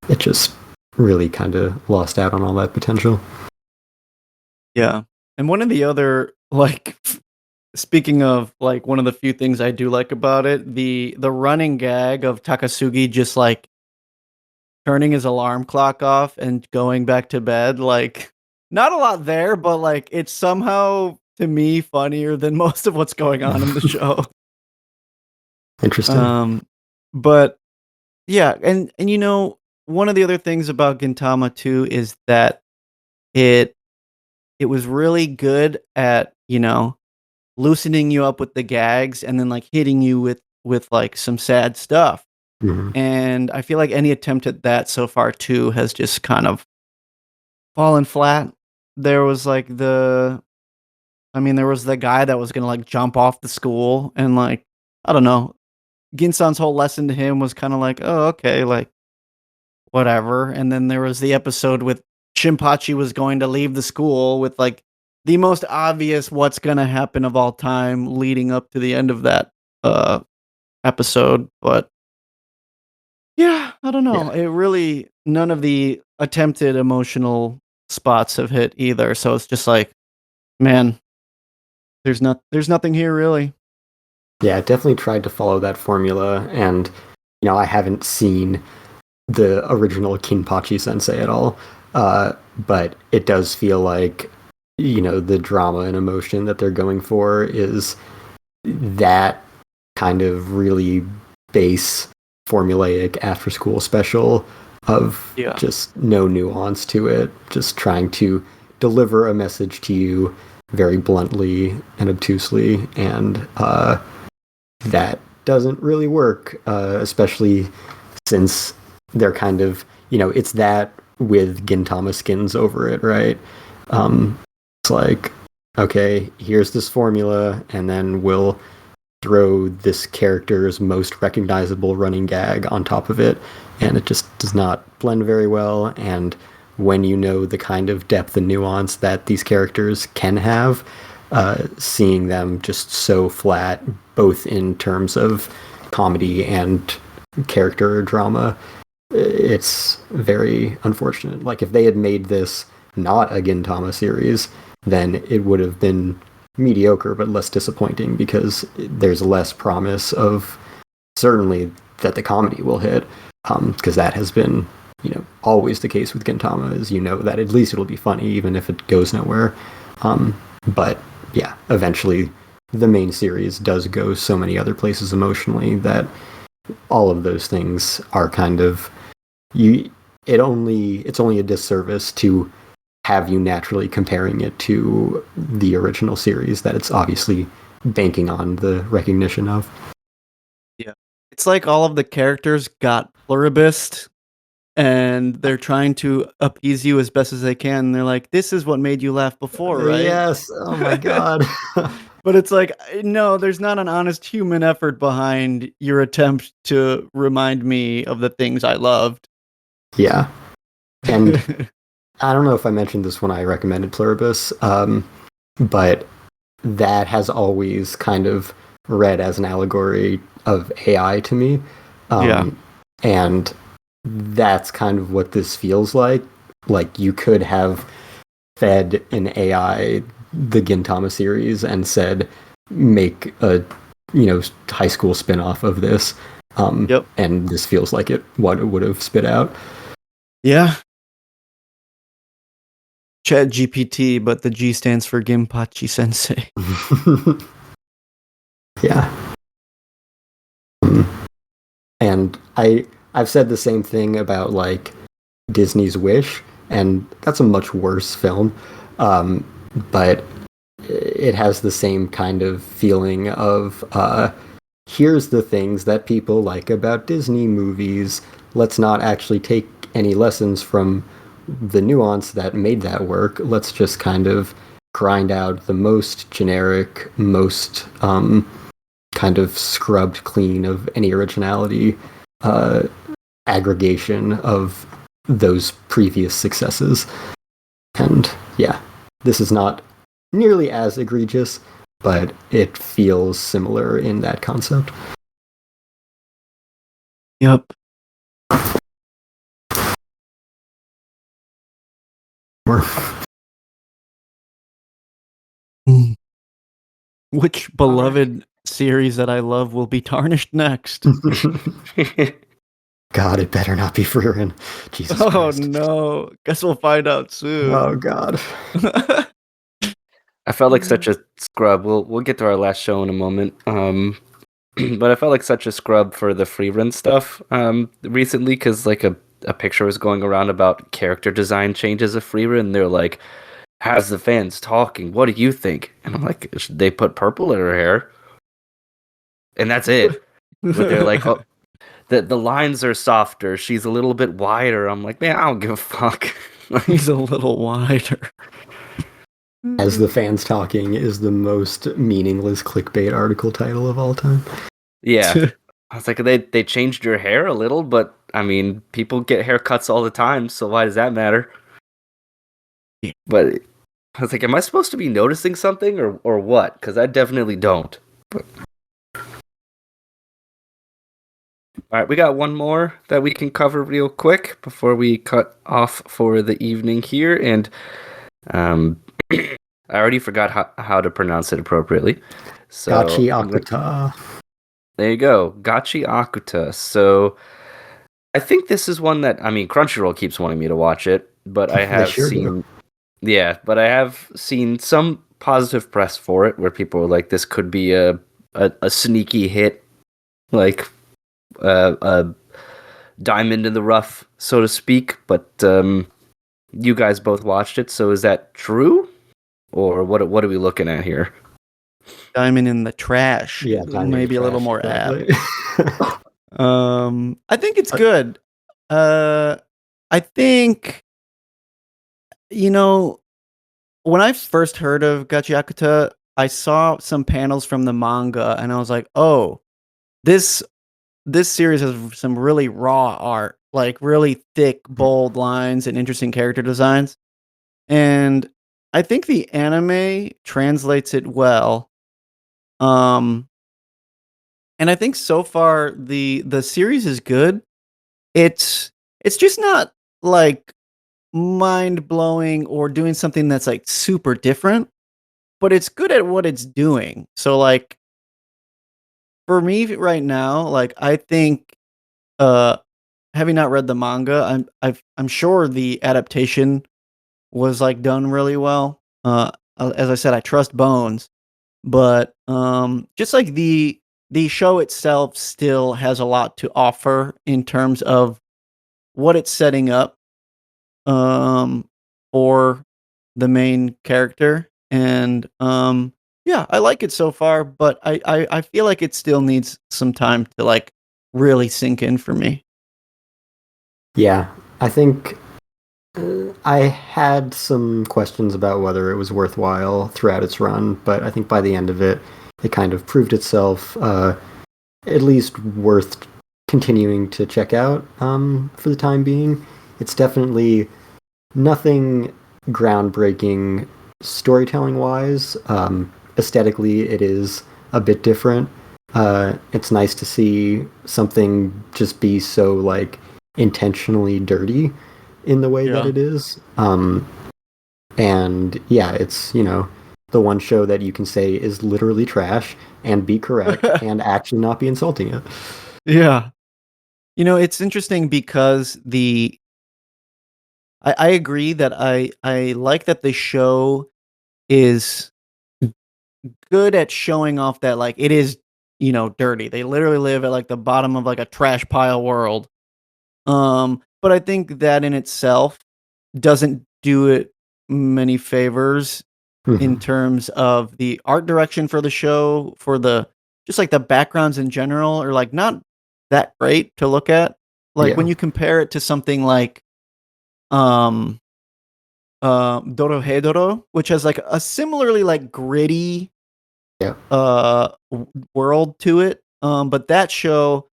it just really kind of lost out on all that potential. Yeah. And one of the other, like, speaking of, like, one of the few things I do like about it, the running gag of Takasugi just, like, turning his alarm clock off and going back to bed, like, not a lot there, but, like, it's somehow, to me, funnier than most of what's going on in the show. Interesting. But, yeah, and one of the other things about Gintama, too, is that it was really good at, loosening you up with the gags and then, like, hitting you with with like some sad stuff. Mhm. And I feel like any attempt at that so far too has just kind of fallen flat. There was like there was the guy that was gonna like jump off the school and like, I don't know, Ginsan's whole lesson to him was kind of like, oh, okay, like whatever. And then there was the episode with Shinpachi was going to leave the school with like the most obvious what's gonna happen of all time leading up to the end of that episode. But yeah, I don't know. Yeah. It really none of the attempted emotional spots have hit either. So it's just like, man, there's nothing here really. Yeah, it definitely tried to follow that formula, and I haven't seen the original Kinpachi Sensei at all, but it does feel like the drama and emotion that they're going for is that kind of really base formulaic after school special of just no nuance to it, just trying to deliver a message to you very bluntly and obtusely, and that doesn't really work, especially since they're kind of, it's that with Gintama skins over it, right? It's like, okay, here's this formula, and then we'll throw this character's most recognizable running gag on top of it, and it just does not blend very well. And when you know the kind of depth and nuance that these characters can have, seeing them just so flat, both in terms of comedy and character drama, it's very unfortunate. Like, if they had made this not a Gintama series, then it would have been mediocre but less disappointing, because there's less promise of certainly that the comedy will hit, because that has been always the case with Gintama, is that at least it'll be funny even if it goes nowhere. But yeah, eventually the main series does go so many other places emotionally that all of those things are kind of it's only a disservice to have you naturally comparing it to the original series that it's obviously banking on the recognition of. Yeah. It's like all of the characters got pluribus and they're trying to appease you as best as they can. And they're like, this is what made you laugh before, right? Yes. Oh my God. But it's like, no, there's not an honest human effort behind your attempt to remind me of the things I loved. Yeah. And I don't know if I mentioned this when I recommended Pluribus, but that has always kind of read as an allegory of AI to me. And that's kind of what this feels like. Like, you could have fed an AI the Gintama series and said, make a high school spin-off of this. And this feels like what it would have spit out. Yeah. Chat GPT, but the G stands for Ginpachi Sensei. Yeah. And I've said the same thing about like Disney's Wish, and that's a much worse film. But it has the same kind of feeling of here's the things that people like about Disney movies. Let's not actually take any lessons from the nuance that made that work. Let's just kind of grind out the most generic, most kind of scrubbed clean of any originality aggregation of those previous successes. And yeah, this is not nearly as egregious, but it feels similar in that concept. Yep. Which beloved series that I love will be tarnished next? God, it better not be Frieren. Jesus Christ. No. Guess we'll find out soon. Oh, God. I felt like such a scrub. We'll get to our last show in a moment. But I felt like such a scrub for the Frieren stuff recently, because like a picture was going around about character design changes of Frieren, and they're like, has the fans talking, what do you think? And I'm like, they put purple in her hair, and that's it. where they're like, oh, the lines are softer, she's a little bit wider. I'm like, man, I don't give a fuck. He's a little wider. As the fans talking is the most meaningless clickbait article title of all time. Yeah. I was like, they changed your hair a little, but I mean, people get haircuts all the time, so why does that matter? Yeah. But I was like, am I supposed to be noticing something or what? Because I definitely don't. But... All right, we got one more that we can cover real quick before we cut off for the evening here, and I already forgot how to pronounce it appropriately. So Gachi Akuta. There you go, Gachi Akuta. So I think this is one that, I mean, Crunchyroll keeps wanting me to watch it, but I have seen, yeah, but I have seen some positive press for it where people are like, this could be a sneaky hit, like a diamond in the rough, so to speak. But you guys both watched it, so is that true, or what are we looking at here? Diamond in the trash. Yeah, maybe a little more exactly. I think it's good. I think, you know, when I first heard of Gachi Akuta, I saw some panels from the manga, and I was like, oh, this series has some really raw art, like really thick, bold lines and interesting character designs. And I think the anime translates it well. And I think so far the series is good. It's just not like mind-blowing or doing something that's like super different, but it's good at what it's doing. So like for me right now, like I think having not read the manga, I'm sure the adaptation was like done really well. As I said, I trust Bones, but just like the show itself still has a lot to offer in terms of what it's setting up for the main character, and yeah, I like it so far, but I feel like it still needs some time to like really sink in for me. Yeah, I think I had some questions about whether it was worthwhile throughout its run, but I think by the end of it, it kind of proved itself at least worth continuing to check out for the time being. It's definitely nothing groundbreaking storytelling-wise. Aesthetically, it is a bit different. It's nice to see something just be so like intentionally dirty in the way that it is. And yeah, it's, you know, the one show that you can say is literally trash and be correct and actually not be insulting it. Yeah. You know, it's interesting because I agree that I like that the show is good at showing off that like it is, you know, dirty. They literally live at like the bottom of like a trash pile world. But I think that in itself doesn't do it many favors in terms of the art direction for the show, for the just like the backgrounds in general are like not that great to look at. Like when you compare it to something like Dorohedoro, which has like a similarly like gritty world to it. But that show,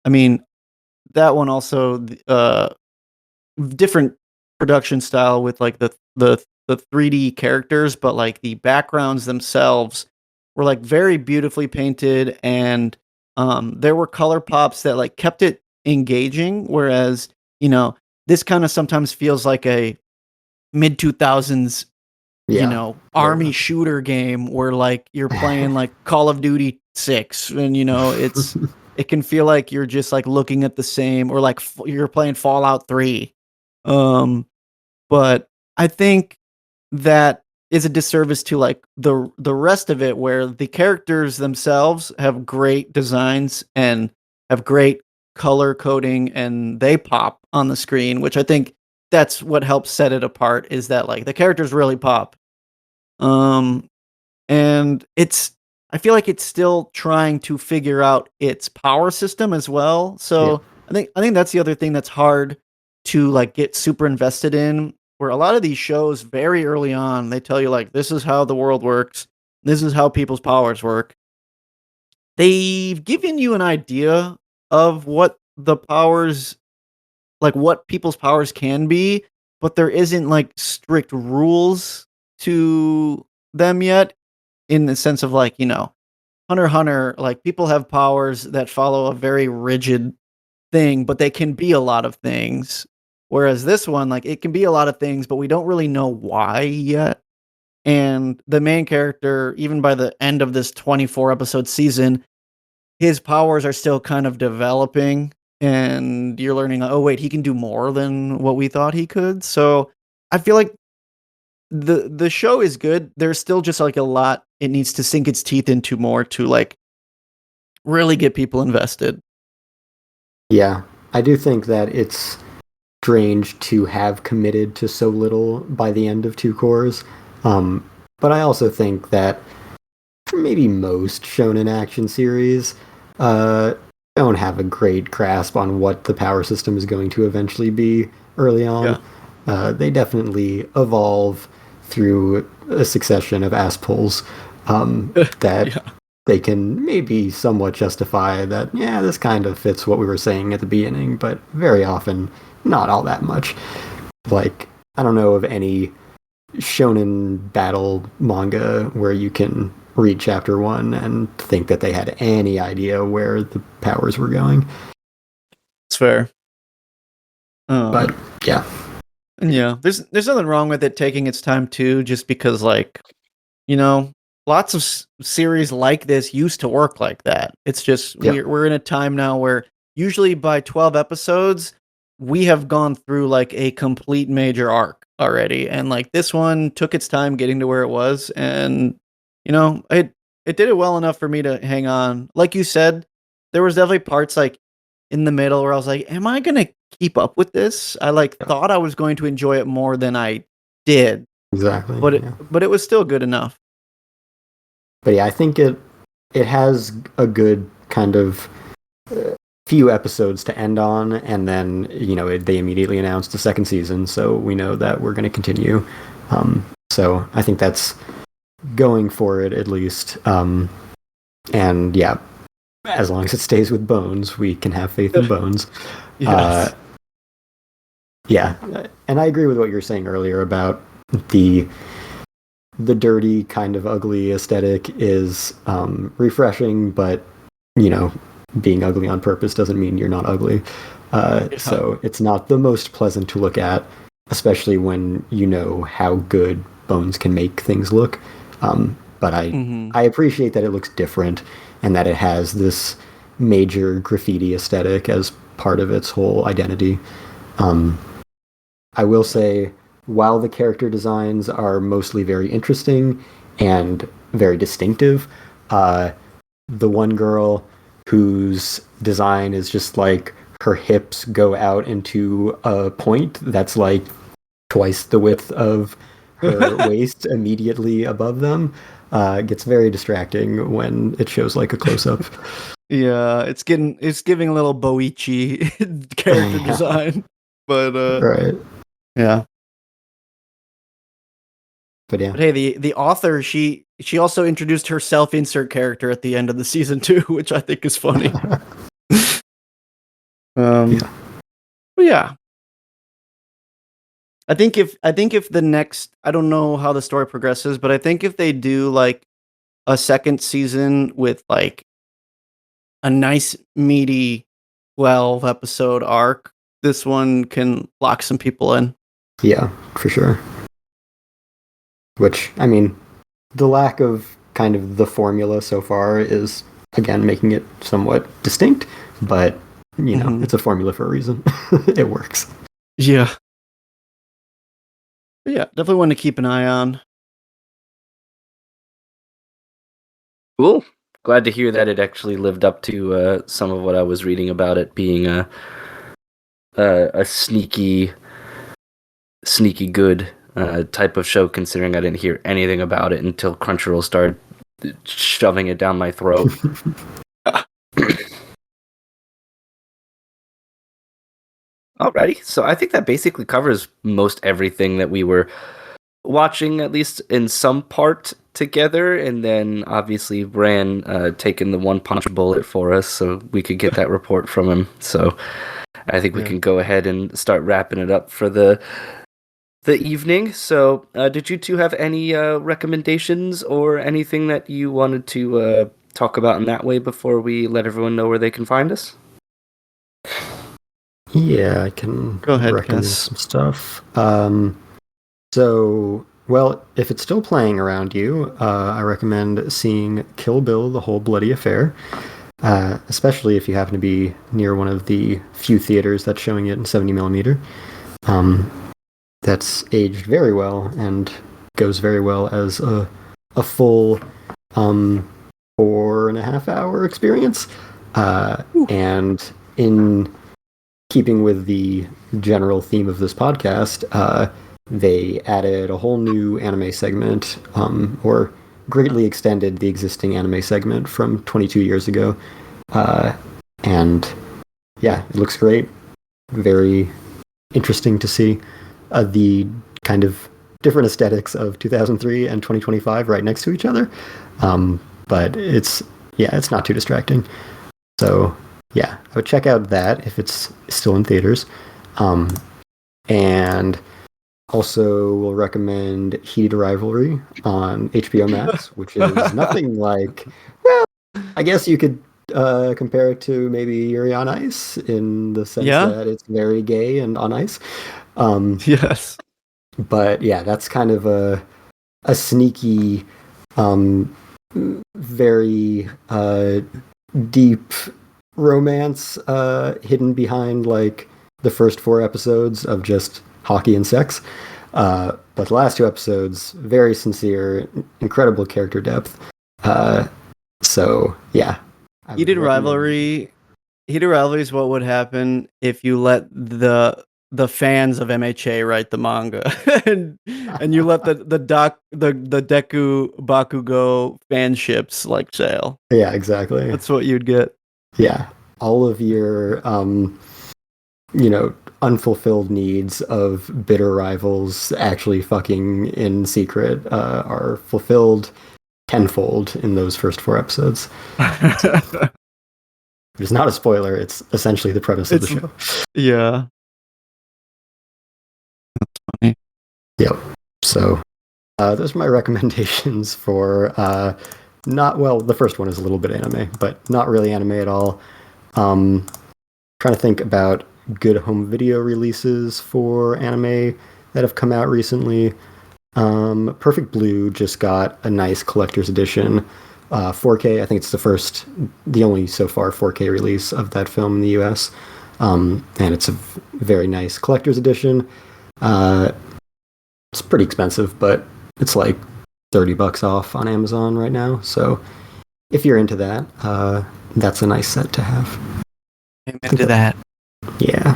I mean, that one also different production style with like the 3D characters, but like the backgrounds themselves were like very beautifully painted, and there were color pops that like kept it engaging, whereas, you know, this kind of sometimes feels like a mid 2000s you know, army shooter game where like you're playing like Call of Duty 6, and you know, it's it can feel like you're just like looking at the same, or like you're playing Fallout 3. But I think that is a disservice to like the rest of it, where the characters themselves have great designs and have great color coding, and they pop on the screen, which I think that's what helps set it apart, is that like the characters really pop. And I feel like it's still trying to figure out its power system as well. So I think that's the other thing that's hard to like get super invested in. Where a lot of these shows very early on, they tell you like this is how the world works, this is how people's powers work. They've given you an idea of what the powers, like what people's powers can be, but there isn't like strict rules to them yet in the sense of like, Hunter x Hunter, like people have powers that follow a very rigid thing, but they can be a lot of things. Whereas this one, like it can be a lot of things, but we don't really know why yet. And the main character, even by the end of this 24 episode season, his powers are still kind of developing, and you're learning, oh wait, he can do more than what we thought he could. So I feel like the show is good. There's still just like a lot it needs to sink its teeth into more to like really get people invested. Yeah, I do think that it's strange to have committed to so little by the end of Two Cores. But I also think that for maybe most shonen action series, don't have a great grasp on what the power system is going to eventually be early on. Yeah. They definitely evolve through a succession of ass pulls that they can maybe somewhat justify that, yeah, this kind of fits what we were saying at the beginning, but very often not all that much. Like, I don't know of any shonen battle manga where you can read chapter 1 and think that they had any idea where the powers were going. It's fair. But, yeah. Yeah, there's nothing wrong with it taking its time too, just because, like, lots of series like this used to work like that. It's just we're in a time now where usually by 12 episodes, we have gone through like a complete major arc already. And like this one took its time getting to where it was. And, it did it well enough for me to hang on. Like you said, there was definitely parts like in the middle where I was like, am I going to keep up with this? I thought I was going to enjoy it more than I did. Exactly. But it was still good enough. But yeah, I think it has a good kind of few episodes to end on, and then they immediately announced the second season, so we know that we're going to continue. So I think that's going for it at least. And yeah, as long as it stays with Bones, we can have faith in Bones. Yes. Yeah, and I agree with what you were saying earlier about the dirty, kind of ugly aesthetic is refreshing, but being ugly on purpose doesn't mean you're not ugly. So it's not the most pleasant to look at, especially when you know how good Bones can make things look. But I appreciate that it looks different and that it has this major graffiti aesthetic as part of its whole identity. I will say, while the character designs are mostly very interesting and very distinctive, the one girl whose design is just like her hips go out into a point that's like twice the width of her waist immediately above them gets very distracting when it shows like a close-up. Yeah, it's giving a little Boichi character design, but right. Yeah. But yeah. But hey, the author, she also introduced her self-insert character at the end of the season too, which I think is funny. But yeah. I think if the next, I don't know how the story progresses, but I think if they do like a second season with like a nice meaty 12 episode arc, this one can lock some people in. Yeah, for sure. Which, I mean, the lack of kind of the formula so far is, again, making it somewhat distinct, but, it's a formula for a reason. It works. Yeah. But yeah, definitely one to keep an eye on. Cool. Glad to hear that it actually lived up to some of what I was reading about it being a sneaky good type of show, considering I didn't hear anything about it until Crunchyroll started shoving it down my throat. Alrighty, so I think that basically covers most everything that we were watching, at least in some part together, and then obviously Bran taking the one punch bullet for us so we could get that report from him. So I think we can go ahead and start wrapping it up for the evening. So did you two have any recommendations or anything that you wanted to talk about in that way before we let everyone know where they can find us? Yeah, I can Go ahead, recommend Cass. some stuff. So, well, if it's still playing around you, I recommend seeing Kill Bill: The Whole Bloody Affair, especially if you happen to be near one of the few theaters that's showing it in 70mm. That's aged very well and goes very well as a full 4.5-hour experience. And in keeping with the general theme of this podcast, they added a whole new anime segment, or greatly extended the existing anime segment from 22 years ago. And yeah, it looks great. Very interesting to see the kind of different aesthetics of 2003 and 2025 right next to each other. But it's not too distracting. So yeah, I would check out that if it's still in theaters. And also will recommend Heated Rivalry on HBO Max, which is nothing like, well, I guess you could compare it to maybe Yuri on Ice in the sense that it's very gay and on ice. Yes. But yeah, that's kind of a sneaky, very deep romance hidden behind like the first 4 episodes of just hockey and sex. But the last 2 episodes, very sincere, incredible character depth. So yeah. Heated Rivalry is what would happen if you let the fans of MHA write the manga, and you let the Deku Bakugo fanships like sail. Yeah, exactly. That's what you'd get. Yeah, all of your unfulfilled needs of bitter rivals actually fucking in secret are fulfilled tenfold in those first 4 episodes. It's not a spoiler, it's essentially the premise of the show. Yeah. That's funny. Yep. So those are my recommendations for the first one is a little bit anime, but not really anime at all. Trying to think about good home video releases for anime that have come out recently. Perfect Blue just got a nice collector's edition, 4K. I think it's the only so far 4K release of that film in the US. And it's a very nice collector's edition. It's pretty expensive, but it's like $30 off on Amazon right now. So if you're into that, that's a nice set to have. I'm into that. Yeah.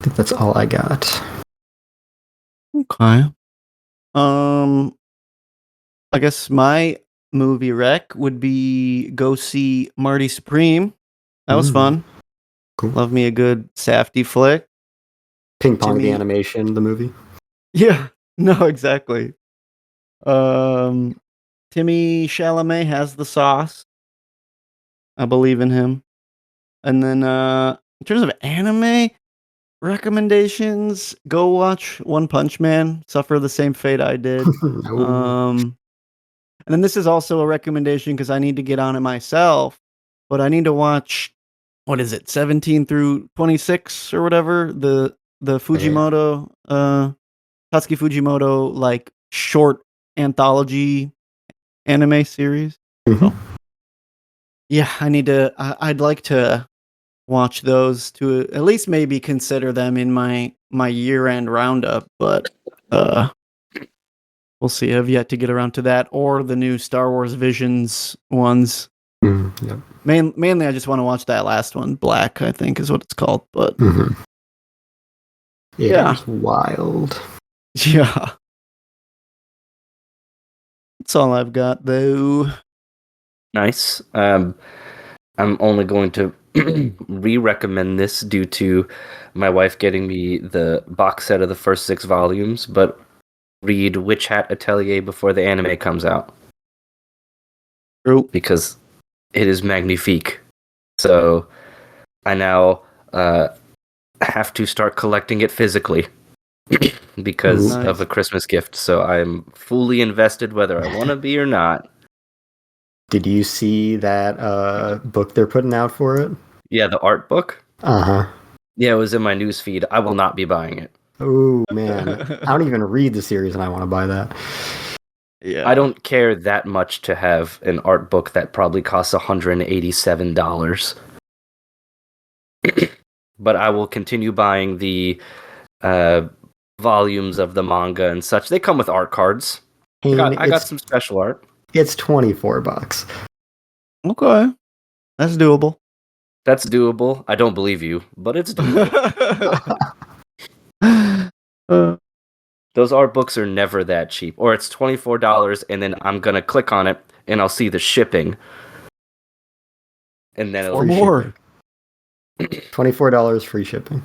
I think that's all I got. Okay. I guess my movie rec would be go see Marty Supreme. That was fun. Cool. Love me a good safety flick. Ping Pong the animation, the movie. Yeah. No, exactly. Timmy Chalamet has the sauce. I believe in him. And then in terms of anime recommendations, go watch One Punch Man. Suffer the same fate I did. And then this is also a recommendation because I need to get on it myself. But I need to watch, what is it, 17 through 26 or whatever? The Fujimoto, Tatsuki Fujimoto, like short anthology anime series. So, yeah, I'd like to watch those to at least maybe consider them in my year-end roundup, but we'll see. I've yet to get around to that or the new Star Wars Visions ones. Yep. Mainly, I just want to watch that last one, Black, I think is what it's called. But yeah, it's wild. Yeah. That's all I've got, though. Nice. I'm only going to re-recommend this due to my wife getting me the box set of the first 6 volumes, but read Witch Hat Atelier before the anime comes out. True. Because it is magnifique. So I now have to start collecting it physically because Nice. of a Christmas gift. So I'm fully invested whether I want to be or not. Did you see that book they're putting out for it? Yeah, the art book? Uh-huh. Yeah, it was in my news feed. I will not be buying it. Oh, man. I don't even read the series and I want to buy that. Yeah. I don't care that much to have an art book that probably costs $187. But I will continue buying the volumes of the manga and such. They come with art cards. I got some special art. It's $24. Okay. That's doable. That's doable. I don't believe you, but it's doable. Those art books are never that cheap. Or it's $24 and then I'm going to click on it and I'll see the shipping. And then Or more. $24 free shipping.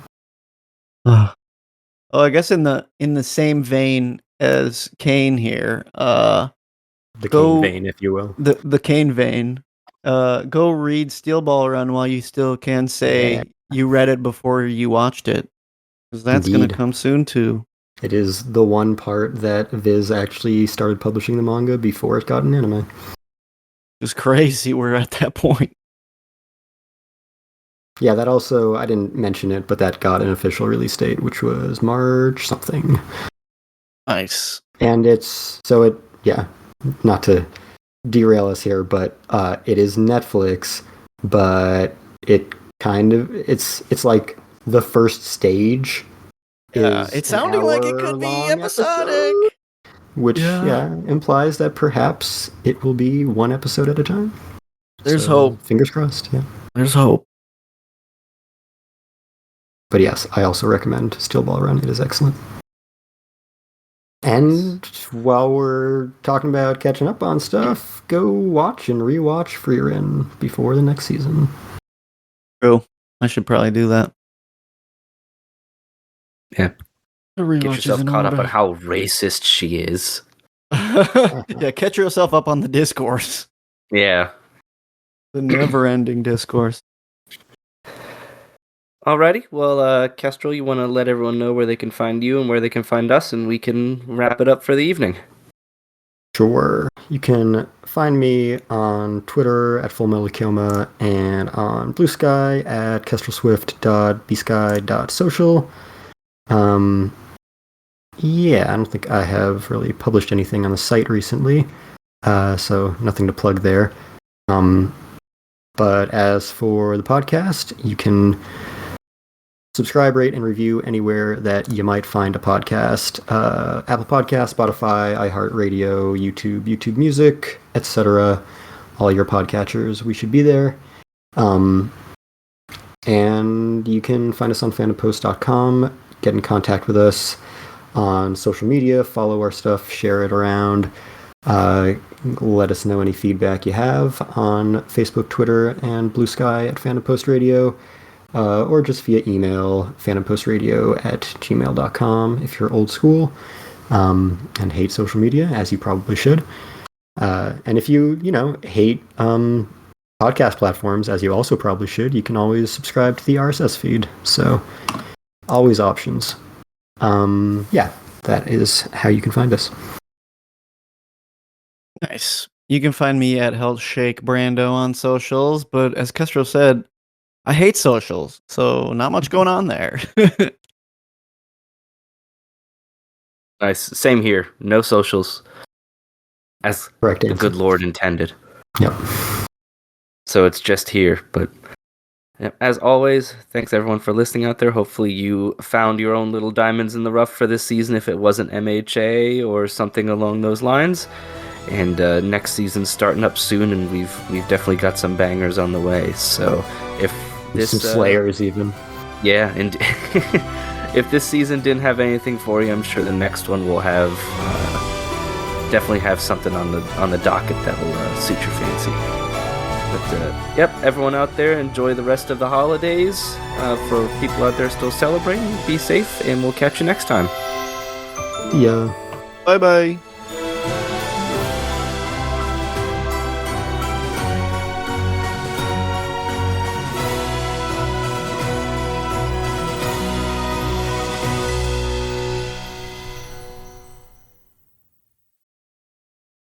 Oh, I guess in the same vein as Kane here, The King vein, if you will. The Kane vein. Go read Steel Ball Run while you still can say you read it before you watched it. Because that's going to come soon too. It is the one part that Viz actually started publishing the manga before it got an anime. It's crazy we're at that point. Yeah, that also, I didn't mention it, but that got an official release date, which was March something. Nice. And not to derail us here, but it is Netflix, but it kind of, it's like the first stage. Yeah, it's sounding like it could be episodic. Which, implies that perhaps it will be one episode at a time. There's hope. Fingers crossed, yeah. There's hope. But yes, I also recommend Steel Ball Run. It is excellent. And while we're talking about catching up on stuff, go watch and rewatch Frieren before the next season. True. I should probably do that. Yeah. Get yourself caught up on how racist she is. Yeah, catch yourself up on the discourse. Yeah. The never-ending discourse. Alrighty, well, Kestrel, you want to let everyone know where they can find you and where they can find us, and we can wrap it up for the evening. Sure. You can find me on Twitter at FullMetalKioma and on Blue Sky at kestrelswift.bsky.social. Yeah, I don't think I have really published anything on the site recently, so nothing to plug there. But as for the podcast, you can subscribe, rate, and review anywhere that you might find a podcast. Apple Podcasts, Spotify, iHeartRadio, YouTube Music, etc. All your podcatchers, we should be there. And you can find us on fandompost.com, get in contact with us on social media, follow our stuff, share it around. Let us know any feedback you have on Facebook, Twitter, and Blue Sky at Fandom Post Radio. Or just via email, fandompostradio@gmail.com if you're old school and hate social media, as you probably should. And if you hate podcast platforms, as you also probably should, you can always subscribe to the RSS feed. So, always options. That is how you can find us. Nice. You can find me at HealthShakeBrando on socials, but as Kestrel said, I hate socials, so not much going on there. Nice. Same here. No socials. As Correct the answer. good Lord intended. Yep. So it's just here. But as always, thanks everyone for listening out there. Hopefully you found your own little diamonds in the rough for this season if it wasn't MHA or something along those lines. And next season's starting up soon, and we've definitely got some bangers on the way. So if this some Slayers even. Yeah, and if this season didn't have anything for you, I'm sure the next one will have definitely have something on the docket that will suit your fancy. But yep, everyone out there, enjoy the rest of the holidays. For people out there still celebrating, be safe, and we'll catch you next time. Yeah. Bye bye.